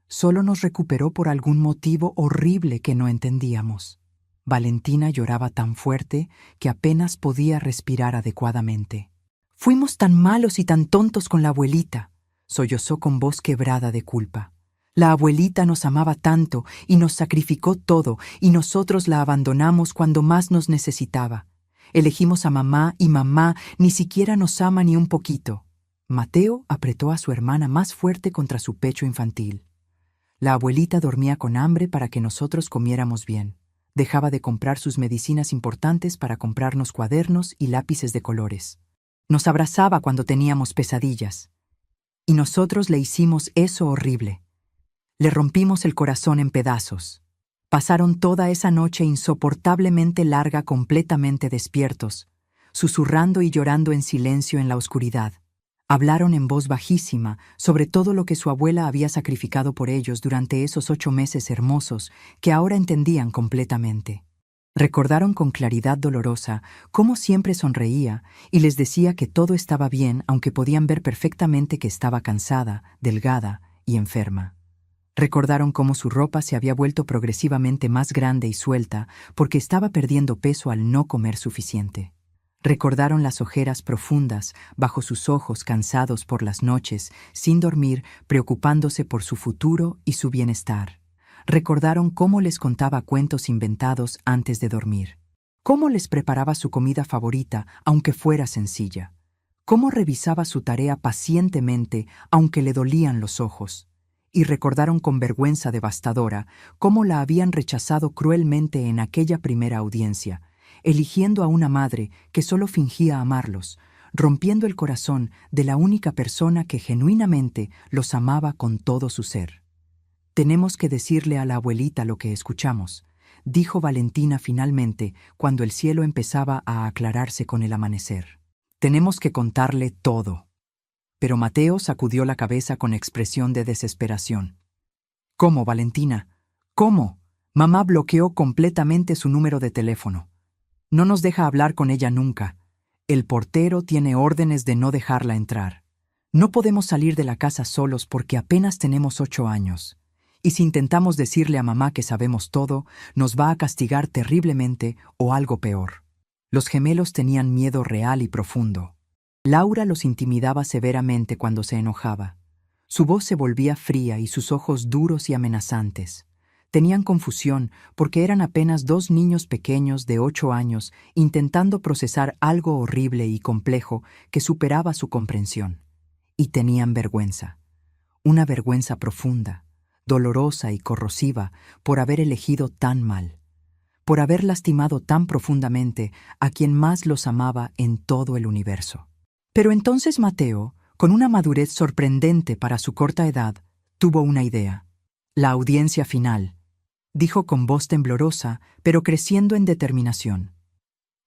solo nos recuperó por algún motivo horrible que no entendíamos. Valentina lloraba tan fuerte que apenas podía respirar adecuadamente. «Fuimos tan malos y tan tontos con la abuelita», sollozó con voz quebrada de culpa. «La abuelita nos amaba tanto y nos sacrificó todo, y nosotros la abandonamos cuando más nos necesitaba. Elegimos a mamá y mamá ni siquiera nos ama ni un poquito». Mateo apretó a su hermana más fuerte contra su pecho infantil. La abuelita dormía con hambre para que nosotros comiéramos bien. Dejaba de comprar sus medicinas importantes para comprarnos cuadernos y lápices de colores. Nos abrazaba cuando teníamos pesadillas. Y nosotros le hicimos eso horrible. Le rompimos el corazón en pedazos. Pasaron toda esa noche insoportablemente larga completamente despiertos, susurrando y llorando en silencio en la oscuridad. Hablaron en voz bajísima sobre todo lo que su abuela había sacrificado por ellos durante esos 8 meses hermosos que ahora entendían completamente. Recordaron con claridad dolorosa cómo siempre sonreía y les decía que todo estaba bien, aunque podían ver perfectamente que estaba cansada, delgada y enferma. Recordaron cómo su ropa se había vuelto progresivamente más grande y suelta porque estaba perdiendo peso al no comer suficiente. Recordaron las ojeras profundas bajo sus ojos cansados por las noches, sin dormir, preocupándose por su futuro y su bienestar. Recordaron cómo les contaba cuentos inventados antes de dormir. Cómo les preparaba su comida favorita, aunque fuera sencilla. Cómo revisaba su tarea pacientemente, aunque le dolían los ojos. Y recordaron con vergüenza devastadora cómo la habían rechazado cruelmente en aquella primera audiencia, eligiendo a una madre que solo fingía amarlos, rompiendo el corazón de la única persona que genuinamente los amaba con todo su ser. «Tenemos que decirle a la abuelita lo que escuchamos», dijo Valentina finalmente cuando el cielo empezaba a aclararse con el amanecer. «Tenemos que contarle todo». Pero Mateo sacudió la cabeza con expresión de desesperación. «¿Cómo, Valentina? ¿Cómo? Mamá bloqueó completamente su número de teléfono. No nos deja hablar con ella nunca. El portero tiene órdenes de no dejarla entrar. No podemos salir de la casa solos porque apenas tenemos 8 años. Y si intentamos decirle a mamá que sabemos todo, nos va a castigar terriblemente o algo peor». Los gemelos tenían miedo real y profundo. Laura los intimidaba severamente cuando se enojaba. Su voz se volvía fría y sus ojos duros y amenazantes. Tenían confusión porque eran apenas 2 niños pequeños de 8 años intentando procesar algo horrible y complejo que superaba su comprensión. Y tenían vergüenza. Una vergüenza profunda, dolorosa y corrosiva por haber elegido tan mal. Por haber lastimado tan profundamente a quien más los amaba en todo el universo. Pero entonces Mateo, con una madurez sorprendente para su corta edad, tuvo una idea. «La audiencia final», dijo con voz temblorosa, pero creciendo en determinación.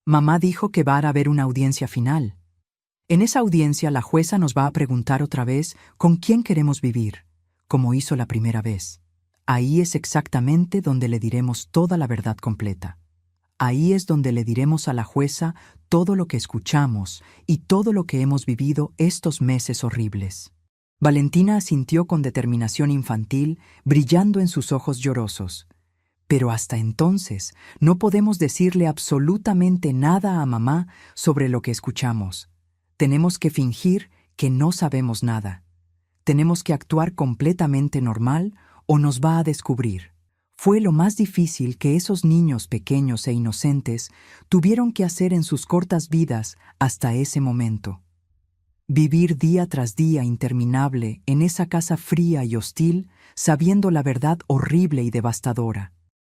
«Mamá dijo que va a haber una audiencia final. En esa audiencia la jueza nos va a preguntar otra vez con quién queremos vivir, como hizo la primera vez. Ahí es exactamente donde le diremos toda la verdad completa. Ahí es donde le diremos a la jueza todo lo que escuchamos y todo lo que hemos vivido estos meses horribles». Valentina asintió con determinación infantil, brillando en sus ojos llorosos. «Pero hasta entonces no podemos decirle absolutamente nada a mamá sobre lo que escuchamos. Tenemos que fingir que no sabemos nada. Tenemos que actuar completamente normal o nos va a descubrir». Fue lo más difícil que esos niños pequeños e inocentes tuvieron que hacer en sus cortas vidas hasta ese momento. Vivir día tras día interminable en esa casa fría y hostil, sabiendo la verdad horrible y devastadora.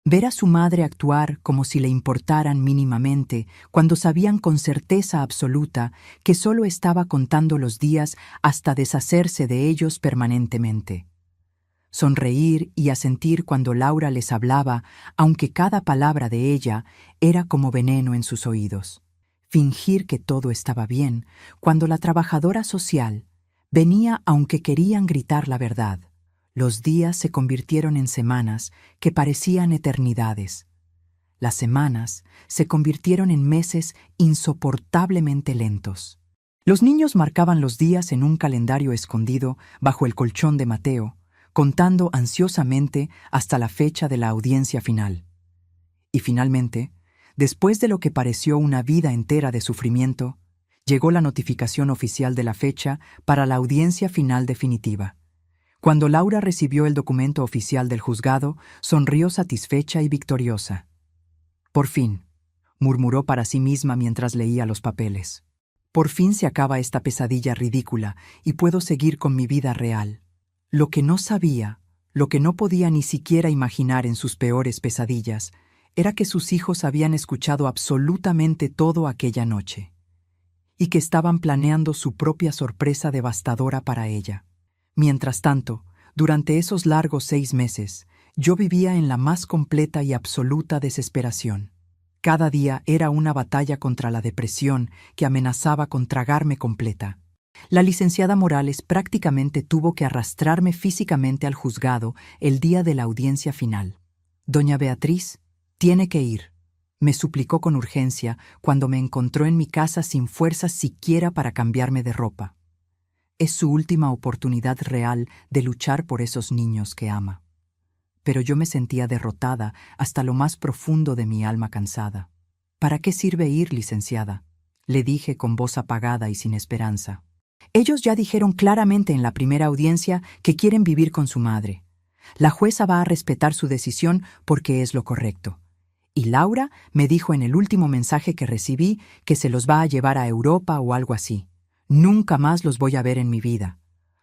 Ver a su madre actuar como si le importaran mínimamente cuando sabían con certeza absoluta que solo estaba contando los días hasta deshacerse de ellos permanentemente. Sonreír y asentir cuando Laura les hablaba, aunque cada palabra de ella era como veneno en sus oídos. Fingir que todo estaba bien cuando la trabajadora social venía aunque querían gritar la verdad. Los días se convirtieron en semanas que parecían eternidades. Las semanas se convirtieron en meses insoportablemente lentos. Los niños marcaban los días en un calendario escondido bajo el colchón de Mateo, contando ansiosamente hasta la fecha de la audiencia final. Y finalmente, después de lo que pareció una vida entera de sufrimiento, llegó la notificación oficial de la fecha para la audiencia final definitiva. Cuando Laura recibió el documento oficial del juzgado, sonrió satisfecha y victoriosa. «Por fin», murmuró para sí misma mientras leía los papeles. «Por fin se acaba esta pesadilla ridícula y puedo seguir con mi vida real». Lo que no sabía, lo que no podía ni siquiera imaginar en sus peores pesadillas, era que sus hijos habían escuchado absolutamente todo aquella noche, y que estaban planeando su propia sorpresa devastadora para ella. Mientras tanto, durante esos largos 6 meses, yo vivía en la más completa y absoluta desesperación. Cada día era una batalla contra la depresión que amenazaba con tragarme completa. La licenciada Morales prácticamente tuvo que arrastrarme físicamente al juzgado el día de la audiencia final. «Doña Beatriz, tiene que ir», me suplicó con urgencia cuando me encontró en mi casa sin fuerzas siquiera para cambiarme de ropa. Es su última oportunidad real de luchar por esos niños que ama. Pero yo me sentía derrotada hasta lo más profundo de mi alma cansada. «¿Para qué sirve ir, licenciada?», le dije con voz apagada y sin esperanza. «Ellos ya dijeron claramente en la primera audiencia que quieren vivir con su madre. La jueza va a respetar su decisión porque es lo correcto. Y Laura me dijo en el último mensaje que recibí que se los va a llevar a Europa o algo así. Nunca más los voy a ver en mi vida.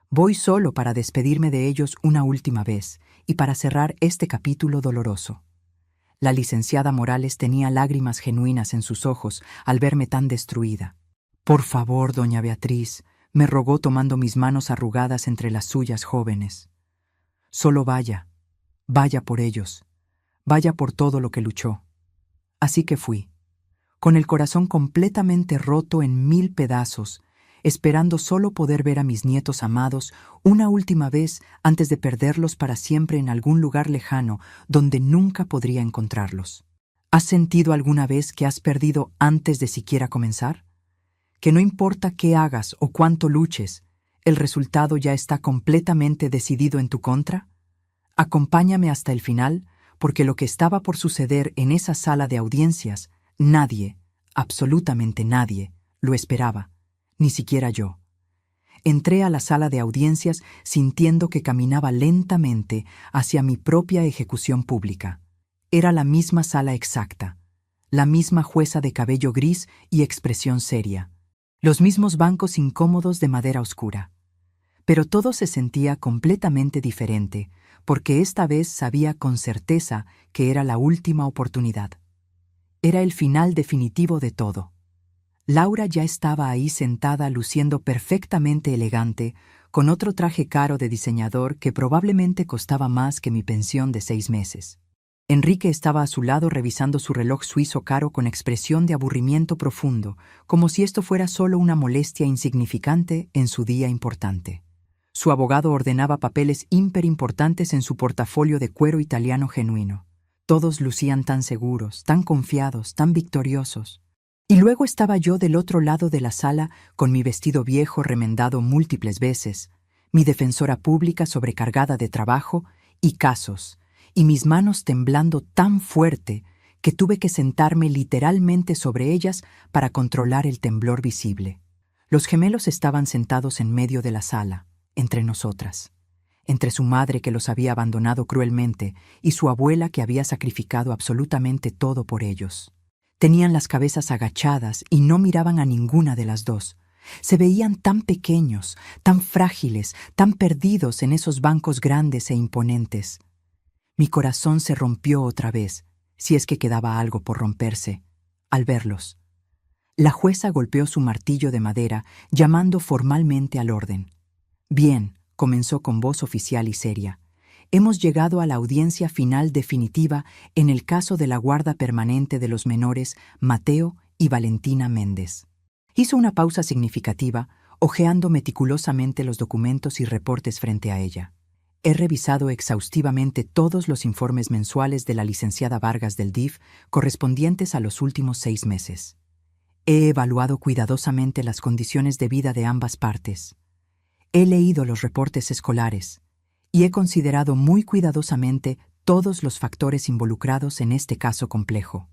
Voy solo para despedirme de ellos una última vez y para cerrar este capítulo doloroso». La licenciada Morales tenía lágrimas genuinas en sus ojos al verme tan destruida. «Por favor, doña Beatriz», me rogó tomando mis manos arrugadas entre las suyas jóvenes. «Solo vaya, vaya por ellos, vaya por todo lo que luchó». Así que fui, con el corazón completamente roto en 1000 pedazos, esperando solo poder ver a mis nietos amados una última vez antes de perderlos para siempre en algún lugar lejano donde nunca podría encontrarlos. ¿Has sentido alguna vez que has perdido antes de siquiera comenzar? Que no importa qué hagas o cuánto luches, el resultado ya está completamente decidido en tu contra. Acompáñame hasta el final, porque lo que estaba por suceder en esa sala de audiencias, nadie, absolutamente nadie, lo esperaba, ni siquiera yo. Entré a la sala de audiencias sintiendo que caminaba lentamente hacia mi propia ejecución pública. Era la misma sala exacta, la misma jueza de cabello gris y expresión seria, los mismos bancos incómodos de madera oscura. Pero todo se sentía completamente diferente, porque esta vez sabía con certeza que era la última oportunidad. Era el final definitivo de todo. Laura ya estaba ahí sentada luciendo perfectamente elegante, con otro traje caro de diseñador que probablemente costaba más que mi pensión de 6 meses. Enrique estaba a su lado revisando su reloj suizo caro con expresión de aburrimiento profundo, como si esto fuera solo una molestia insignificante en su día importante. Su abogado ordenaba papeles hiperimportantes en su portafolio de cuero italiano genuino. Todos lucían tan seguros, tan confiados, tan victoriosos. Y luego estaba yo del otro lado de la sala con mi vestido viejo remendado múltiples veces, mi defensora pública sobrecargada de trabajo y casos, y mis manos temblando tan fuerte que tuve que sentarme literalmente sobre ellas para controlar el temblor visible. Los gemelos estaban sentados en medio de la sala, entre nosotras, entre su madre que los había abandonado cruelmente y su abuela que había sacrificado absolutamente todo por ellos. Tenían las cabezas agachadas y no miraban a ninguna de las dos. Se veían tan pequeños, tan frágiles, tan perdidos en esos bancos grandes e imponentes. Mi corazón se rompió otra vez, si es que quedaba algo por romperse, al verlos. La jueza golpeó su martillo de madera, llamando formalmente al orden. «Bien», comenzó con voz oficial y seria. «Hemos llegado a la audiencia final definitiva en el caso de la guarda permanente de los menores Mateo y Valentina Méndez». Hizo una pausa significativa, hojeando meticulosamente los documentos y reportes frente a ella. «He revisado exhaustivamente todos los informes mensuales de la licenciada Vargas del DIF correspondientes a los últimos 6 meses. He evaluado cuidadosamente las condiciones de vida de ambas partes. He leído los reportes escolares y he considerado muy cuidadosamente todos los factores involucrados en este caso complejo.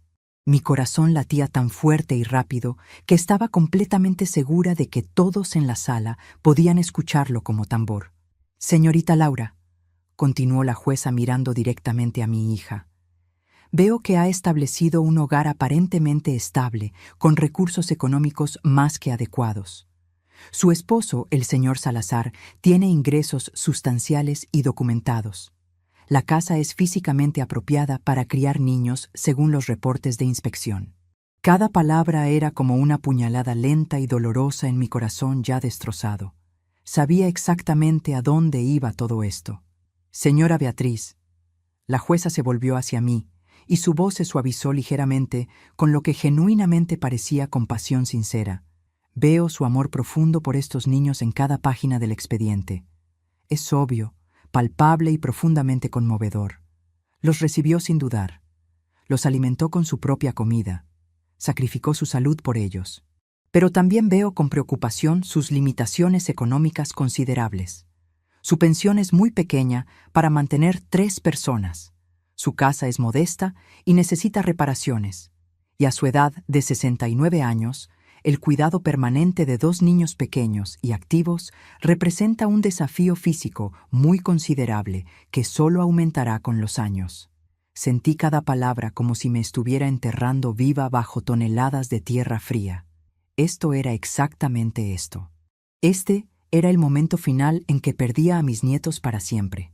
Mi corazón latía tan fuerte y rápido que estaba completamente segura de que todos en la sala podían escucharlo como tambor. «Señorita Laura», continuó la jueza mirando directamente a mi hija, «veo que ha establecido un hogar aparentemente estable, con recursos económicos más que adecuados. Su esposo, el señor Salazar, tiene ingresos sustanciales y documentados. La casa es físicamente apropiada para criar niños según los reportes de inspección». Cada palabra era como una puñalada lenta y dolorosa en mi corazón ya destrozado. Sabía exactamente a dónde iba todo esto. «Señora Beatriz». La jueza se volvió hacia mí, y su voz se suavizó ligeramente con lo que genuinamente parecía compasión sincera. «Veo su amor profundo por estos niños en cada página del expediente. Es obvio, palpable y profundamente conmovedor. Los recibió sin dudar. Los alimentó con su propia comida. Sacrificó su salud por ellos. Pero también veo con preocupación sus limitaciones económicas considerables. Su pensión es muy pequeña para mantener 3 personas. Su casa es modesta y necesita reparaciones. Y a su edad de 69 años, el cuidado permanente de 2 niños pequeños y activos representa un desafío físico muy considerable que solo aumentará con los años. Sentí cada palabra como si me estuviera enterrando viva bajo toneladas de tierra fría. Esto era exactamente esto. Este era el momento final en que perdía a mis nietos para siempre.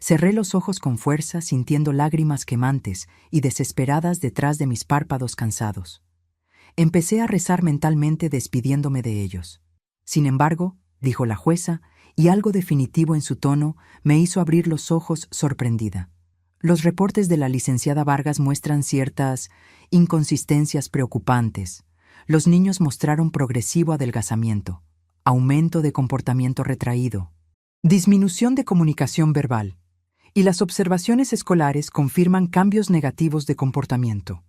Cerré los ojos con fuerza, sintiendo lágrimas quemantes y desesperadas detrás de mis párpados cansados. Empecé a rezar mentalmente despidiéndome de ellos. Sin embargo, dijo la jueza, y algo definitivo en su tono me hizo abrir los ojos sorprendida. Los reportes de la licenciada Vargas muestran ciertas inconsistencias preocupantes. Los niños mostraron progresivo adelgazamiento, aumento de comportamiento retraído, disminución de comunicación verbal, y las observaciones escolares confirman cambios negativos de comportamiento.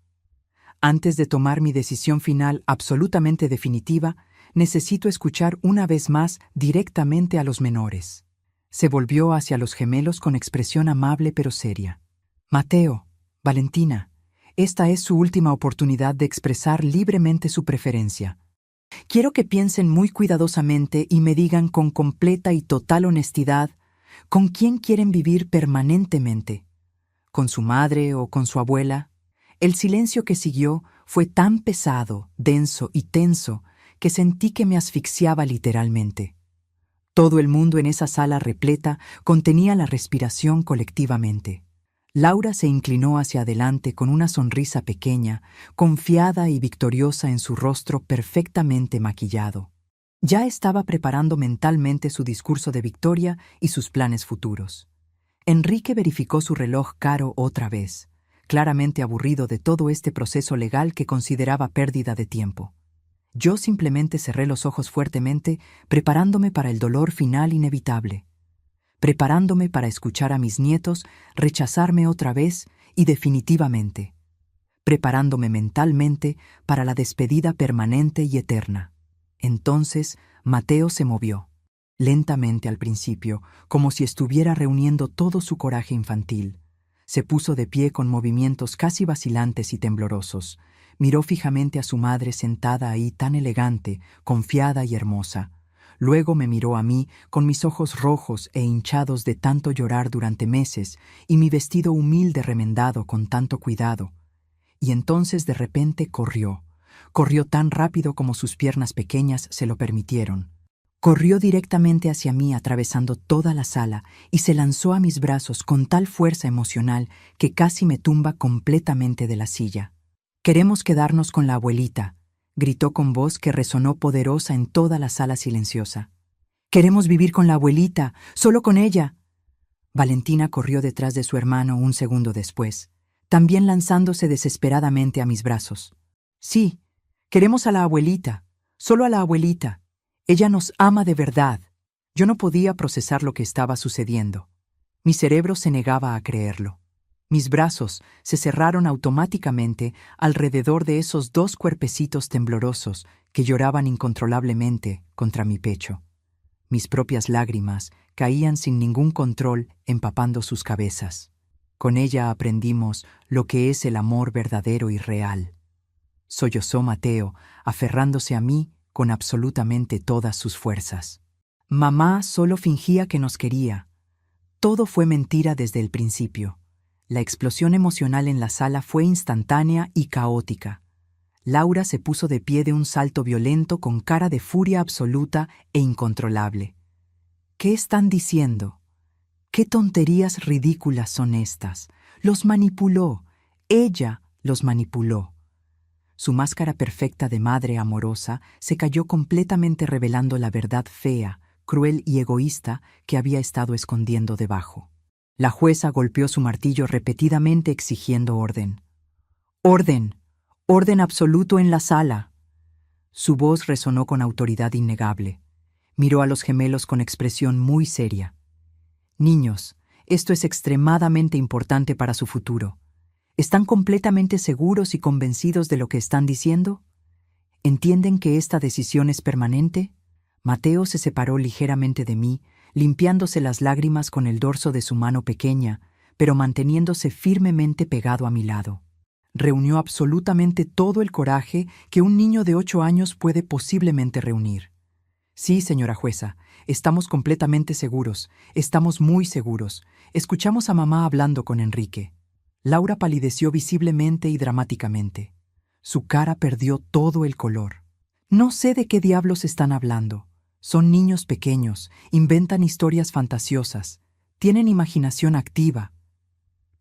Antes de tomar mi decisión final absolutamente definitiva, necesito escuchar una vez más directamente a los menores. Se volvió hacia los gemelos con expresión amable pero seria. «Mateo, Valentina, esta es su última oportunidad de expresar libremente su preferencia. Quiero que piensen muy cuidadosamente y me digan con completa y total honestidad con quién quieren vivir permanentemente. ¿Con su madre o con su abuela?» El silencio que siguió fue tan pesado, denso y tenso que sentí que me asfixiaba literalmente. Todo el mundo en esa sala repleta contenía la respiración colectivamente. Laura se inclinó hacia adelante con una sonrisa pequeña, confiada y victoriosa en su rostro perfectamente maquillado. Ya estaba preparando mentalmente su discurso de victoria y sus planes futuros. Enrique verificó su reloj caro otra vez, claramente aburrido de todo este proceso legal que consideraba pérdida de tiempo. Yo simplemente cerré los ojos fuertemente, preparándome para el dolor final inevitable, preparándome para escuchar a mis nietos rechazarme otra vez y definitivamente, preparándome mentalmente para la despedida permanente y eterna. Entonces, Mateo se movió, lentamente al principio, como si estuviera reuniendo todo su coraje infantil. Se puso de pie con movimientos casi vacilantes y temblorosos. Miró fijamente a su madre sentada ahí tan elegante, confiada y hermosa. Luego me miró a mí con mis ojos rojos e hinchados de tanto llorar durante meses y mi vestido humilde remendado con tanto cuidado. Y entonces de repente corrió. Corrió tan rápido como sus piernas pequeñas se lo permitieron. Corrió directamente hacia mí atravesando toda la sala y se lanzó a mis brazos con tal fuerza emocional que casi me tumba completamente de la silla. «Queremos quedarnos con la abuelita», gritó con voz que resonó poderosa en toda la sala silenciosa. «Queremos vivir con la abuelita, solo con ella». Valentina corrió detrás de su hermano un segundo después, también lanzándose desesperadamente a mis brazos. «Sí, queremos a la abuelita, solo a la abuelita. Ella nos ama de verdad». Yo no podía procesar lo que estaba sucediendo. Mi cerebro se negaba a creerlo. Mis brazos se cerraron automáticamente alrededor de esos 2 cuerpecitos temblorosos que lloraban incontrolablemente contra mi pecho. Mis propias lágrimas caían sin ningún control empapando sus cabezas. Con ella aprendimos lo que es el amor verdadero y real. Sollozó Mateo, aferrándose a mí con absolutamente todas sus fuerzas. Mamá solo fingía que nos quería. Todo fue mentira desde el principio. La explosión emocional en la sala fue instantánea y caótica. Laura se puso de pie de un salto violento con cara de furia absoluta e incontrolable. ¿Qué están diciendo? ¿Qué tonterías ridículas son estas? Los manipuló. Ella los manipuló. Su máscara perfecta de madre amorosa se cayó completamente revelando la verdad fea, cruel y egoísta que había estado escondiendo debajo. La jueza golpeó su martillo repetidamente exigiendo orden. ¡Orden! ¡Orden absoluto en la sala! Su voz resonó con autoridad innegable. Miró a los gemelos con expresión muy seria. Niños, esto es extremadamente importante para su futuro. ¿Están completamente seguros y convencidos de lo que están diciendo? ¿Entienden que esta decisión es permanente? Mateo se separó ligeramente de mí, limpiándose las lágrimas con el dorso de su mano pequeña, pero manteniéndose firmemente pegado a mi lado. Reunió absolutamente todo el coraje que un niño de 8 años puede posiblemente reunir. Sí, señora jueza, estamos completamente seguros, estamos muy seguros. Escuchamos a mamá hablando con Enrique. Laura palideció visiblemente y dramáticamente. Su cara perdió todo el color. No sé de qué diablos están hablando. Son niños pequeños, inventan historias fantasiosas, tienen imaginación activa.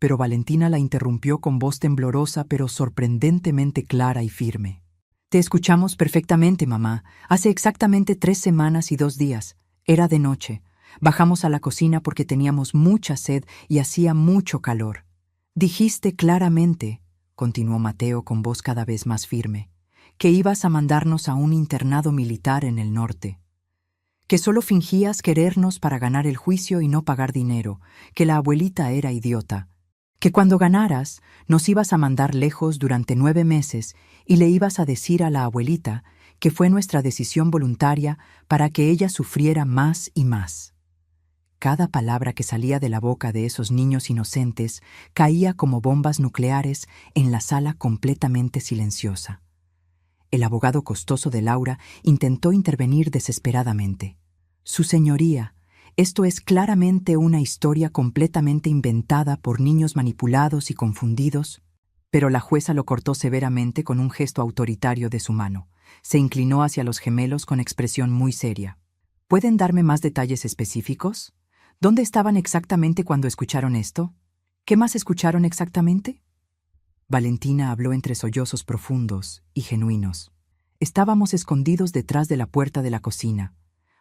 Pero Valentina la interrumpió con voz temblorosa pero sorprendentemente clara y firme. Te escuchamos perfectamente, mamá. Hace exactamente 3 semanas y 2 días. Era de noche. Bajamos a la cocina porque teníamos mucha sed y hacía mucho calor. Dijiste claramente, continuó Mateo con voz cada vez más firme, que ibas a mandarnos a un internado militar en el norte. Que solo fingías querernos para ganar el juicio y no pagar dinero, que la abuelita era idiota. Que cuando ganaras, nos ibas a mandar lejos durante 9 meses y le ibas a decir a la abuelita que fue nuestra decisión voluntaria para que ella sufriera más y más. Cada palabra que salía de la boca de esos niños inocentes caía como bombas nucleares en la sala completamente silenciosa. El abogado costoso de Laura intentó intervenir desesperadamente. Su señoría, esto es claramente una historia completamente inventada por niños manipulados y confundidos. Pero la jueza lo cortó severamente con un gesto autoritario de su mano. Se inclinó hacia los gemelos con expresión muy seria. ¿Pueden darme más detalles específicos? ¿Dónde estaban exactamente cuando escucharon esto? ¿Qué más escucharon exactamente? Valentina habló entre sollozos profundos y genuinos. Estábamos escondidos detrás de la puerta de la cocina.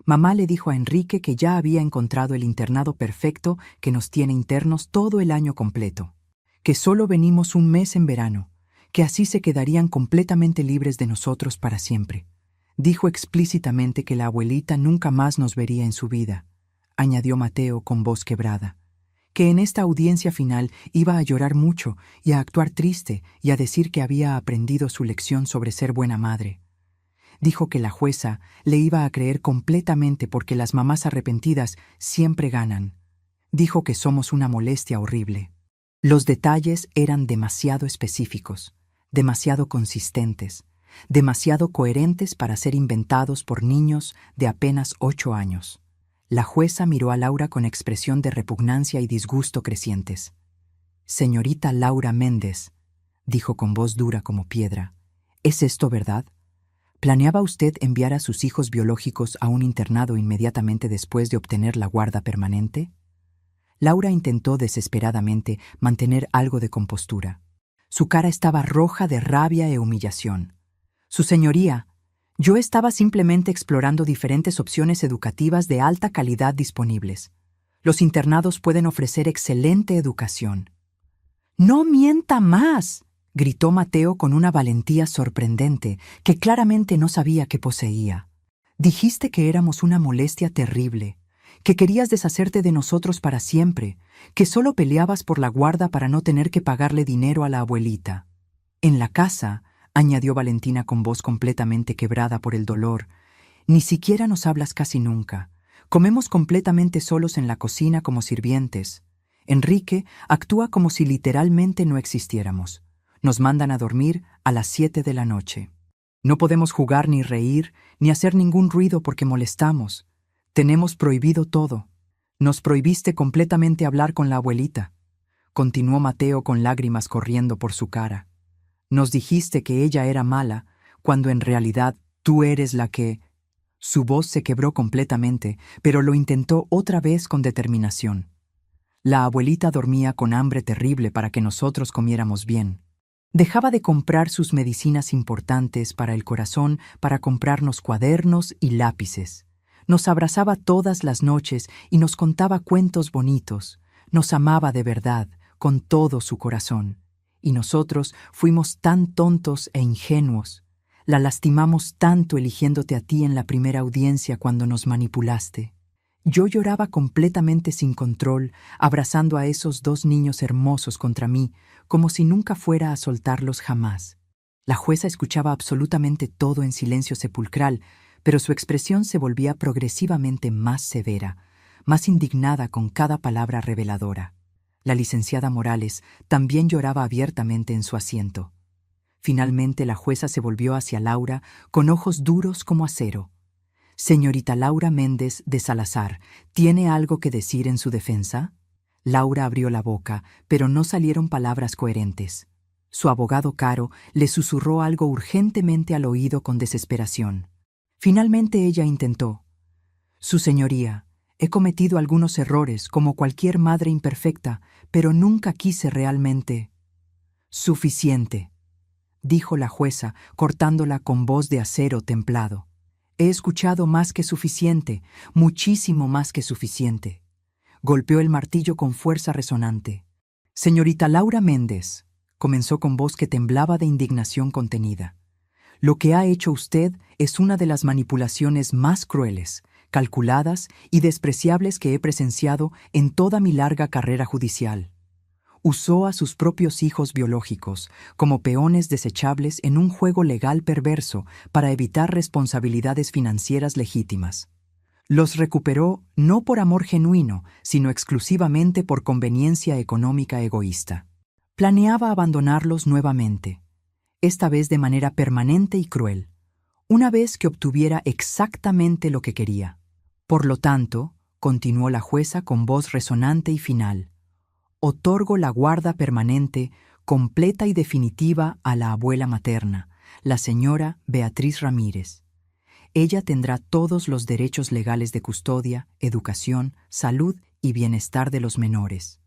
Mamá le dijo a Enrique que ya había encontrado el internado perfecto que nos tiene internos todo el año completo, que solo venimos un mes en verano, que así se quedarían completamente libres de nosotros para siempre. Dijo explícitamente que la abuelita nunca más nos vería en su vida, añadió Mateo con voz quebrada, que en esta audiencia final iba a llorar mucho y a actuar triste y a decir que había aprendido su lección sobre ser buena madre. Dijo que la jueza le iba a creer completamente porque las mamás arrepentidas siempre ganan. Dijo que somos una molestia horrible. Los detalles eran demasiado específicos, demasiado consistentes, demasiado coherentes para ser inventados por niños de apenas 8 años. La jueza miró a Laura con expresión de repugnancia y disgusto crecientes. «Señorita Laura Méndez», dijo con voz dura como piedra, «¿es esto verdad? ¿Planeaba usted enviar a sus hijos biológicos a un internado inmediatamente después de obtener la guarda permanente?» Laura intentó desesperadamente mantener algo de compostura. Su cara estaba roja de rabia e humillación. «Su señoría, yo estaba simplemente explorando diferentes opciones educativas de alta calidad disponibles. Los internados pueden ofrecer excelente educación». «¡No mienta más!», gritó Mateo con una valentía sorprendente que claramente no sabía que poseía. «Dijiste que éramos una molestia terrible, que querías deshacerte de nosotros para siempre, que solo peleabas por la guarda para no tener que pagarle dinero a la abuelita. En la casa», añadió Valentina con voz completamente quebrada por el dolor, «ni siquiera nos hablas casi nunca. Comemos completamente solos en la cocina como sirvientes. Enrique actúa como si literalmente no existiéramos. Nos mandan a dormir a las 7 de la noche. No podemos jugar ni reír, ni hacer ningún ruido porque molestamos. Tenemos prohibido todo. Nos prohibiste completamente hablar con la abuelita. Continuó Mateo con lágrimas corriendo por su cara. Nos dijiste que ella era mala, cuando en realidad tú eres la que... Su voz se quebró completamente, pero lo intentó otra vez con determinación. La abuelita dormía con hambre terrible para que nosotros comiéramos bien. Dejaba de comprar sus medicinas importantes para el corazón para comprarnos cuadernos y lápices. Nos abrazaba todas las noches y nos contaba cuentos bonitos. Nos amaba de verdad, con todo su corazón. Y nosotros fuimos tan tontos e ingenuos. La lastimamos tanto eligiéndote a ti en la primera audiencia cuando nos manipulaste. Yo lloraba completamente sin control, abrazando a esos dos niños hermosos contra mí, como si nunca fuera a soltarlos jamás. La jueza escuchaba absolutamente todo en silencio sepulcral, pero su expresión se volvía progresivamente más severa, más indignada con cada palabra reveladora. La licenciada Morales también lloraba abiertamente en su asiento. Finalmente la jueza se volvió hacia Laura con ojos duros como acero. «Señorita Laura Méndez de Salazar, ¿tiene algo que decir en su defensa?» Laura abrió la boca, pero no salieron palabras coherentes. Su abogado Caro le susurró algo urgentemente al oído con desesperación. Finalmente ella intentó. «Su señoría, he cometido algunos errores como cualquier madre imperfecta, pero nunca quise realmente». «Suficiente», dijo la jueza, cortándola con voz de acero templado. «He escuchado más que suficiente, muchísimo más que suficiente». Golpeó el martillo con fuerza resonante. «Señorita Laura Méndez», comenzó con voz que temblaba de indignación contenida. «Lo que ha hecho usted es una de las manipulaciones más crueles, calculadas y despreciables que he presenciado en toda mi larga carrera judicial. Usó a sus propios hijos biológicos como peones desechables en un juego legal perverso para evitar responsabilidades financieras legítimas. Los recuperó no por amor genuino, sino exclusivamente por conveniencia económica egoísta. Planeaba abandonarlos nuevamente, esta vez de manera permanente y cruel, una vez que obtuviera exactamente lo que quería. Por lo tanto, continuó la jueza con voz resonante y final, otorgo la guarda permanente, completa y definitiva a la abuela materna, la señora Beatriz Ramírez. Ella tendrá todos los derechos legales de custodia, educación, salud y bienestar de los menores.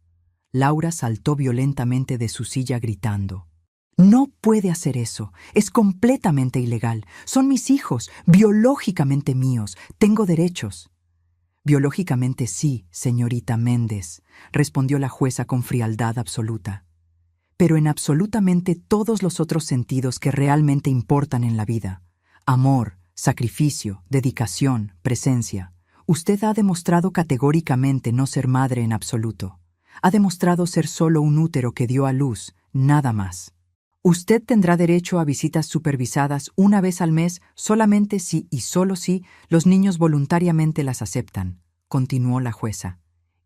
Laura saltó violentamente de su silla gritando. «No puede hacer eso. Es completamente ilegal. Son mis hijos, biológicamente míos. Tengo derechos». «Biológicamente sí, señorita Méndez», respondió la jueza con frialdad absoluta. «Pero en absolutamente todos los otros sentidos que realmente importan en la vida. Amor, sacrificio, dedicación, presencia. Usted ha demostrado categóricamente no ser madre en absoluto. Ha demostrado ser solo un útero que dio a luz, nada más. Usted tendrá derecho a visitas supervisadas una vez al mes solamente si y solo si los niños voluntariamente las aceptan», continuó la jueza.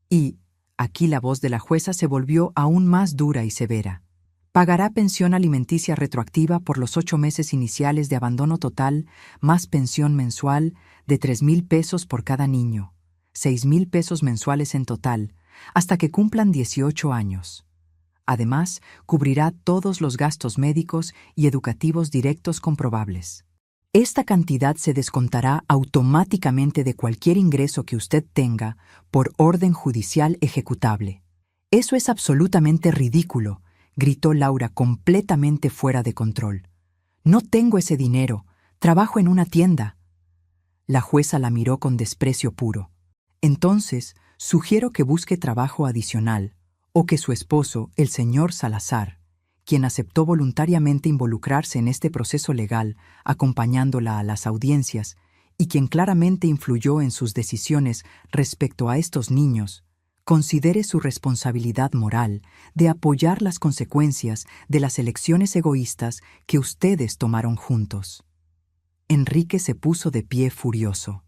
Y, aquí la voz de la jueza se volvió aún más dura y severa. «Pagará pensión alimenticia retroactiva por los 8 meses iniciales de abandono total, más pensión mensual de 3,000 pesos por cada niño, 6,000 pesos mensuales en total, hasta que cumplan 18 años. Además, cubrirá todos los gastos médicos y educativos directos comprobables. Esta cantidad se descontará automáticamente de cualquier ingreso que usted tenga por orden judicial ejecutable». «Eso es absolutamente ridículo», gritó Laura completamente fuera de control. «No tengo ese dinero. Trabajo en una tienda». La jueza la miró con desprecio puro. «Entonces, sugiero que busque trabajo adicional, o que su esposo, el señor Salazar, quien aceptó voluntariamente involucrarse en este proceso legal, acompañándola a las audiencias, y quien claramente influyó en sus decisiones respecto a estos niños, considere su responsabilidad moral de apoyar las consecuencias de las elecciones egoístas que ustedes tomaron juntos». Enrique se puso de pie furioso.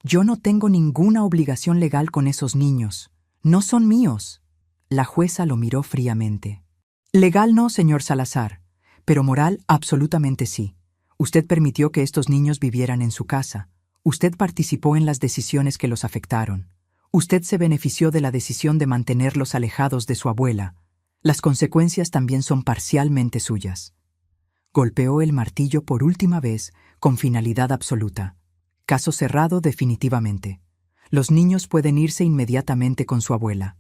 «Yo no tengo ninguna obligación legal con esos niños. No son míos». La jueza lo miró fríamente. Legal no, señor Salazar, pero moral absolutamente sí. Usted permitió que estos niños vivieran en su casa. Usted participó en las decisiones que los afectaron. Usted se benefició de la decisión de mantenerlos alejados de su abuela. Las consecuencias también son parcialmente suyas. Golpeó el martillo por última vez con finalidad absoluta. Caso cerrado definitivamente. Los niños pueden irse inmediatamente con su abuela.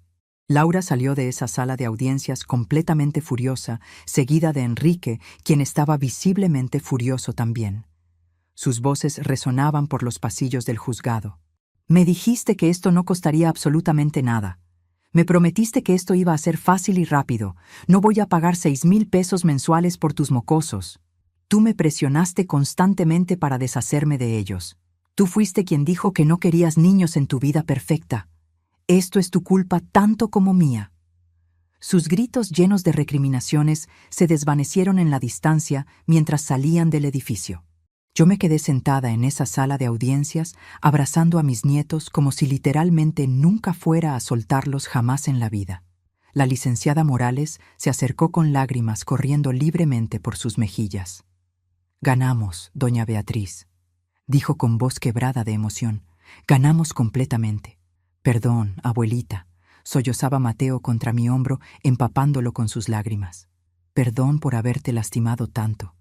Laura salió de esa sala de audiencias completamente furiosa, seguida de Enrique, quien estaba visiblemente furioso también. Sus voces resonaban por los pasillos del juzgado. Me dijiste que esto no costaría absolutamente nada. Me prometiste que esto iba a ser fácil y rápido. No voy a pagar 6,000 pesos mensuales por tus mocosos. Tú me presionaste constantemente para deshacerme de ellos. Tú fuiste quien dijo que no querías niños en tu vida perfecta. Esto es tu culpa tanto como mía. Sus gritos llenos de recriminaciones se desvanecieron en la distancia mientras salían del edificio. Yo me quedé sentada en esa sala de audiencias, abrazando a mis nietos como si literalmente nunca fuera a soltarlos jamás en la vida. La licenciada Morales se acercó con lágrimas corriendo libremente por sus mejillas. Ganamos, doña Beatriz, dijo con voz quebrada de emoción. Ganamos completamente. Perdón, abuelita, sollozaba Mateo contra mi hombro, empapándolo con sus lágrimas. Perdón por haberte lastimado tanto.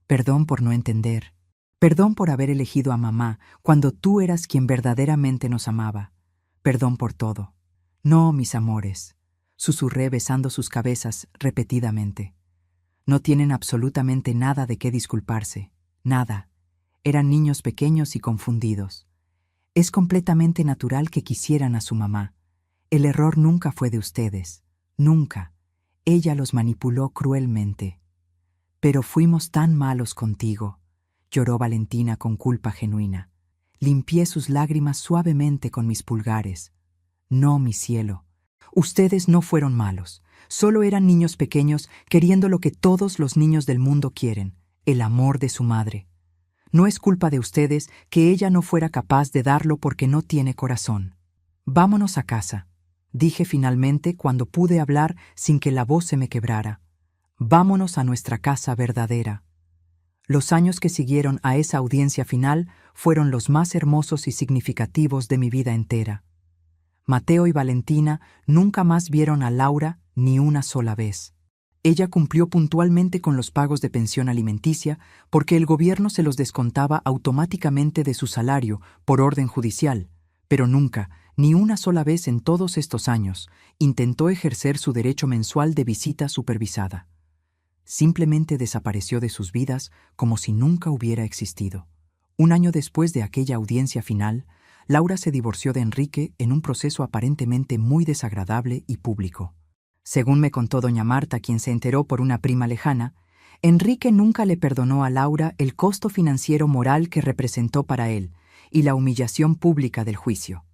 Perdón por no entender. Perdón por haber elegido a mamá cuando tú eras quien verdaderamente nos amaba. Perdón por todo. No, mis amores, susurré besando sus cabezas repetidamente. No tienen absolutamente nada de qué disculparse. Nada. Eran niños pequeños y confundidos. Es completamente natural que quisieran a su mamá. El error nunca fue de ustedes. Nunca. Ella los manipuló cruelmente. Pero fuimos tan malos contigo, lloró Valentina con culpa genuina. Limpié sus lágrimas suavemente con mis pulgares. No, mi cielo. Ustedes no fueron malos. Solo eran niños pequeños queriendo lo que todos los niños del mundo quieren, el amor de su madre. No es culpa de ustedes que ella no fuera capaz de darlo porque no tiene corazón. Vámonos a casa, dije finalmente cuando pude hablar sin que la voz se me quebrara. Vámonos a nuestra casa verdadera. Los años que siguieron a esa audiencia final fueron los más hermosos y significativos de mi vida entera. Mateo y Valentina nunca más vieron a Laura ni una sola vez. Ella cumplió puntualmente con los pagos de pensión alimenticia porque el gobierno se los descontaba automáticamente de su salario por orden judicial, pero nunca, ni una sola vez en todos estos años, intentó ejercer su derecho mensual de visita supervisada. Simplemente desapareció de sus vidas como si nunca hubiera existido. Un año después de aquella audiencia final, Laura se divorció de Enrique en un proceso aparentemente muy desagradable y público. Según me contó doña Marta, quien se enteró por una prima lejana, Enrique nunca le perdonó a Laura el costo financiero moral que representó para él y la humillación pública del juicio.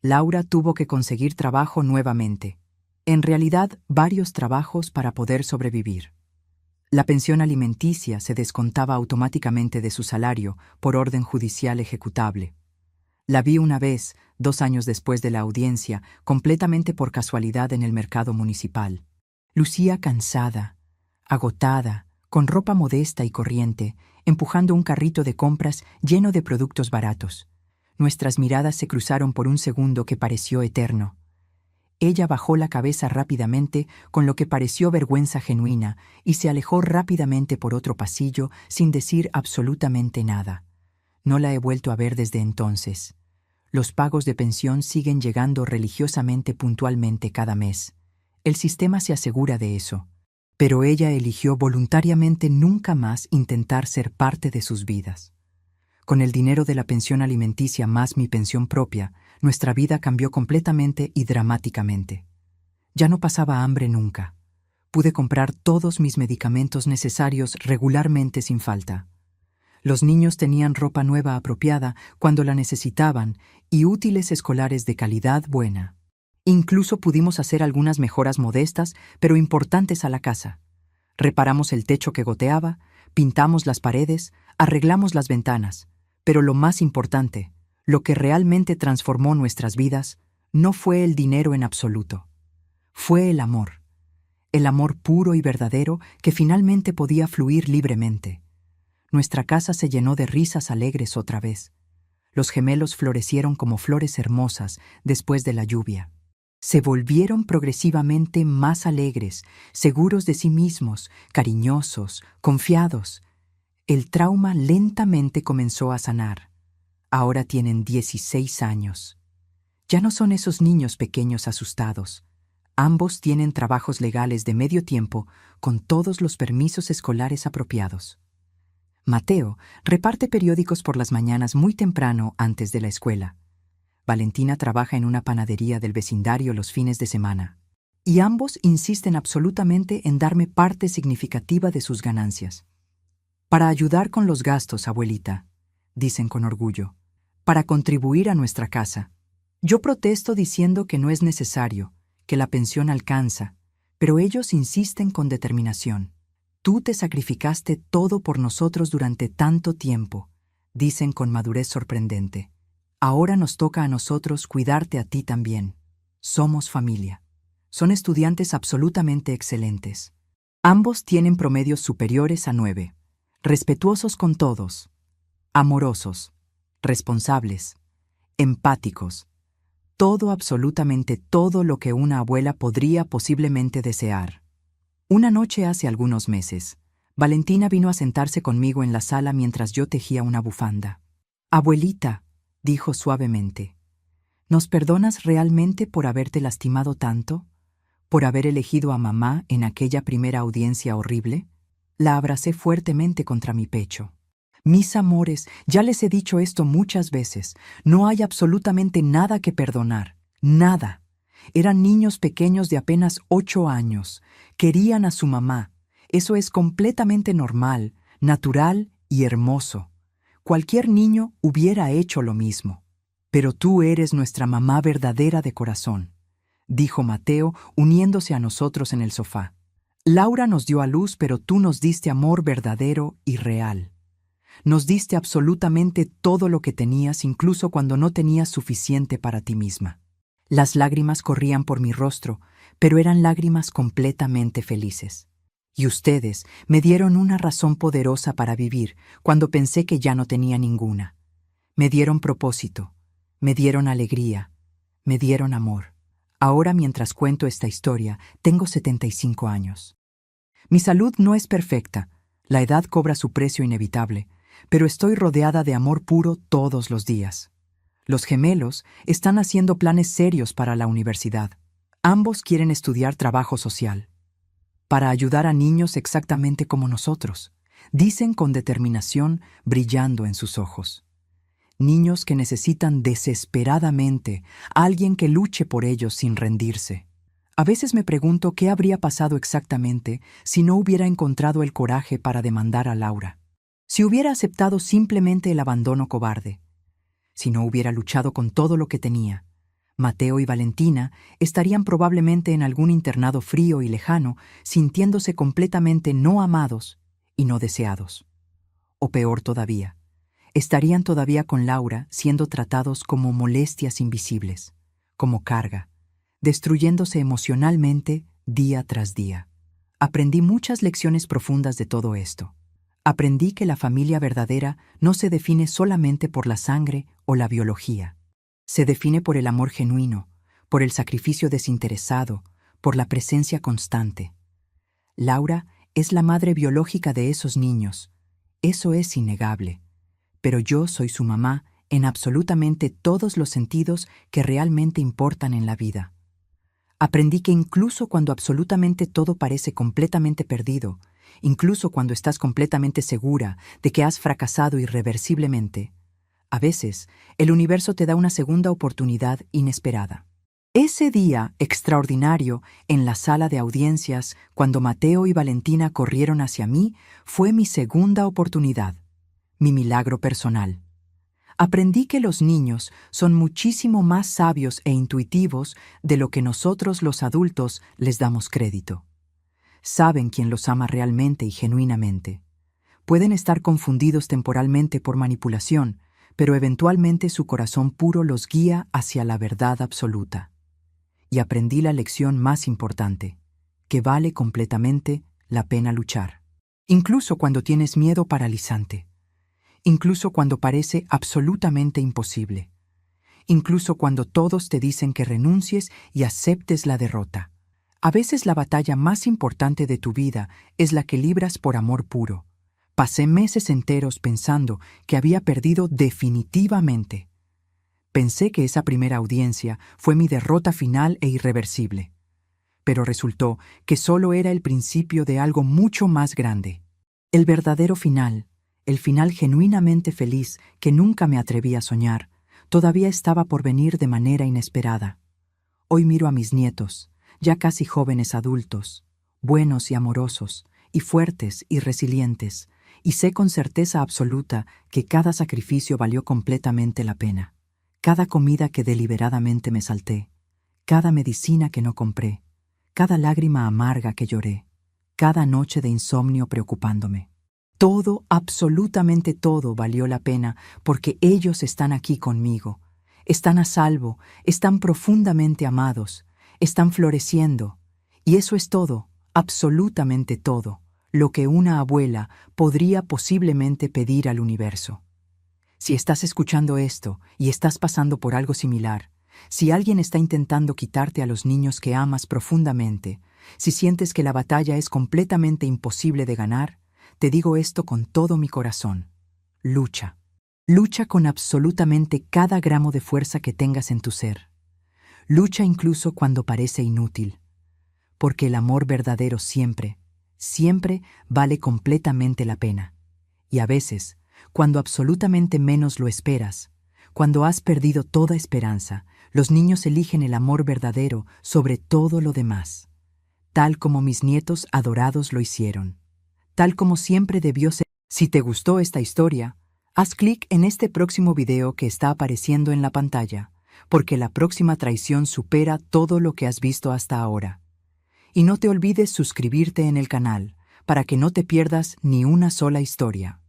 Laura tuvo que conseguir trabajo nuevamente. En realidad, varios trabajos para poder sobrevivir. La pensión alimenticia se descontaba automáticamente de su salario por orden judicial ejecutable. La vi una vez, 2 años después de la audiencia, completamente por casualidad en el mercado municipal. Lucía cansada, agotada, con ropa modesta y corriente, empujando un carrito de compras lleno de productos baratos. Nuestras miradas se cruzaron por un segundo que pareció eterno. Ella bajó la cabeza rápidamente con lo que pareció vergüenza genuina y se alejó rápidamente por otro pasillo sin decir absolutamente nada. No la he vuelto a ver desde entonces. Los pagos de pensión siguen llegando religiosamente puntualmente cada mes. El sistema se asegura de eso. Pero ella eligió voluntariamente nunca más intentar ser parte de sus vidas. Con el dinero de la pensión alimenticia más mi pensión propia, nuestra vida cambió completamente y dramáticamente. Ya no pasaba hambre nunca. Pude comprar todos mis medicamentos necesarios regularmente sin falta. Los niños tenían ropa nueva apropiada cuando la necesitaban y útiles escolares de calidad buena. Incluso pudimos hacer algunas mejoras modestas, pero importantes a la casa. Reparamos el techo que goteaba, pintamos las paredes, arreglamos las ventanas. Pero lo más importante, lo que realmente transformó nuestras vidas, no fue el dinero en absoluto. Fue el amor puro y verdadero que finalmente podía fluir libremente. Nuestra casa se llenó de risas alegres otra vez. Los gemelos florecieron como flores hermosas después de la lluvia. Se volvieron progresivamente más alegres, seguros de sí mismos, cariñosos, confiados. El trauma lentamente comenzó a sanar. Ahora tienen 16 años. Ya no son esos niños pequeños asustados. Ambos tienen trabajos legales de medio tiempo con todos los permisos escolares apropiados. Mateo reparte periódicos por las mañanas muy temprano antes de la escuela. Valentina trabaja en una panadería del vecindario los fines de semana. Y ambos insisten absolutamente en darme parte significativa de sus ganancias. Para ayudar con los gastos, abuelita, dicen con orgullo. Para contribuir a nuestra casa. Yo protesto diciendo que no es necesario, que la pensión alcanza, pero ellos insisten con determinación. Tú te sacrificaste todo por nosotros durante tanto tiempo, dicen con madurez sorprendente. Ahora nos toca a nosotros cuidarte a ti también. Somos familia. Son estudiantes absolutamente excelentes. Ambos tienen promedios superiores a 9. Respetuosos con todos. Amorosos. Responsables. Empáticos. Todo, absolutamente todo lo que una abuela podría posiblemente desear. Una noche hace algunos meses, Valentina vino a sentarse conmigo en la sala mientras yo tejía una bufanda. Abuelita, dijo suavemente, ¿nos perdonas realmente por haberte lastimado tanto? ¿Por haber elegido a mamá en aquella primera audiencia horrible? La abracé fuertemente contra mi pecho. Mis amores, ya les he dicho esto muchas veces, no hay absolutamente nada que perdonar, nada. Eran niños pequeños de apenas 8 años, querían a su mamá. Eso es completamente normal, natural y hermoso. Cualquier niño hubiera hecho lo mismo. Pero tú eres nuestra mamá verdadera de corazón, dijo Mateo, uniéndose a nosotros en el sofá. Laura nos dio a luz, pero tú nos diste amor verdadero y real. Nos diste absolutamente todo lo que tenías, incluso cuando no tenías suficiente para ti misma. Las lágrimas corrían por mi rostro, pero eran lágrimas completamente felices. Y ustedes me dieron una razón poderosa para vivir cuando pensé que ya no tenía ninguna. Me dieron propósito, me dieron alegría, me dieron amor. Ahora, mientras cuento esta historia, tengo 75 años. Mi salud no es perfecta, la edad cobra su precio inevitable, pero estoy rodeada de amor puro todos los días. Los gemelos están haciendo planes serios para la universidad. Ambos quieren estudiar trabajo social. Para ayudar a niños exactamente como nosotros, dicen con determinación brillando en sus ojos. Niños que necesitan desesperadamente a alguien que luche por ellos sin rendirse. A veces me pregunto qué habría pasado exactamente si no hubiera encontrado el coraje para demandar a Laura. Si hubiera aceptado simplemente el abandono cobarde. Si no hubiera luchado con todo lo que tenía, Mateo y Valentina estarían probablemente en algún internado frío y lejano, sintiéndose completamente no amados y no deseados. O peor todavía, estarían todavía con Laura siendo tratados como molestias invisibles, como carga, destruyéndose emocionalmente día tras día. Aprendí muchas lecciones profundas de todo esto. Aprendí que la familia verdadera no se define solamente por la sangre o la biología. Se define por el amor genuino, por el sacrificio desinteresado, por la presencia constante. Laura es la madre biológica de esos niños. Eso es innegable. Pero yo soy su mamá en absolutamente todos los sentidos que realmente importan en la vida. Aprendí que incluso cuando absolutamente todo parece completamente perdido, incluso cuando estás completamente segura de que has fracasado irreversiblemente, a veces el universo te da una segunda oportunidad inesperada. Ese día extraordinario en la sala de audiencias, cuando Mateo y Valentina corrieron hacia mí, fue mi segunda oportunidad, mi milagro personal. Aprendí que los niños son muchísimo más sabios e intuitivos de lo que nosotros los adultos les damos crédito. Saben quién los ama realmente y genuinamente. Pueden estar confundidos temporalmente por manipulación, pero eventualmente su corazón puro los guía hacia la verdad absoluta. y aprendí la lección más importante, que vale completamente la pena luchar. Incluso cuando tienes miedo paralizante, incluso cuando parece absolutamente imposible, incluso cuando todos te dicen que renuncies y aceptes la derrota. A veces la batalla más importante de tu vida es la que libras por amor puro. Pasé meses enteros pensando que había perdido definitivamente. Pensé que esa primera audiencia fue mi derrota final e irreversible. Pero resultó que solo era el principio de algo mucho más grande. El verdadero final, el final genuinamente feliz que nunca me atreví a soñar, todavía estaba por venir de manera inesperada. Hoy miro a mis nietos, ya casi jóvenes adultos, buenos y amorosos, y fuertes y resilientes, y sé con certeza absoluta que cada sacrificio valió completamente la pena. Cada comida que deliberadamente me salté, cada medicina que no compré, cada lágrima amarga que lloré, cada noche de insomnio preocupándome. Todo, absolutamente todo, valió la pena porque ellos están aquí conmigo, están a salvo, están profundamente amados, están floreciendo, y eso es todo, absolutamente todo, lo que una abuela podría posiblemente pedir al universo. Si estás escuchando esto y estás pasando por algo similar, si alguien está intentando quitarte a los niños que amas profundamente, si sientes que la batalla es completamente imposible de ganar, te digo esto con todo mi corazón. Lucha. Lucha con absolutamente cada gramo de fuerza que tengas en tu ser. Lucha incluso cuando parece inútil. Porque el amor verdadero siempre, siempre vale completamente la pena. Y a veces, cuando absolutamente menos lo esperas, cuando has perdido toda esperanza, los niños eligen el amor verdadero sobre todo lo demás. Tal como mis nietos adorados lo hicieron. Tal como siempre debió ser. Si te gustó esta historia, haz clic en este próximo video que está apareciendo en la pantalla, porque la próxima traición supera todo lo que has visto hasta ahora. Y no te olvides suscribirte en el canal, para que no te pierdas ni una sola historia.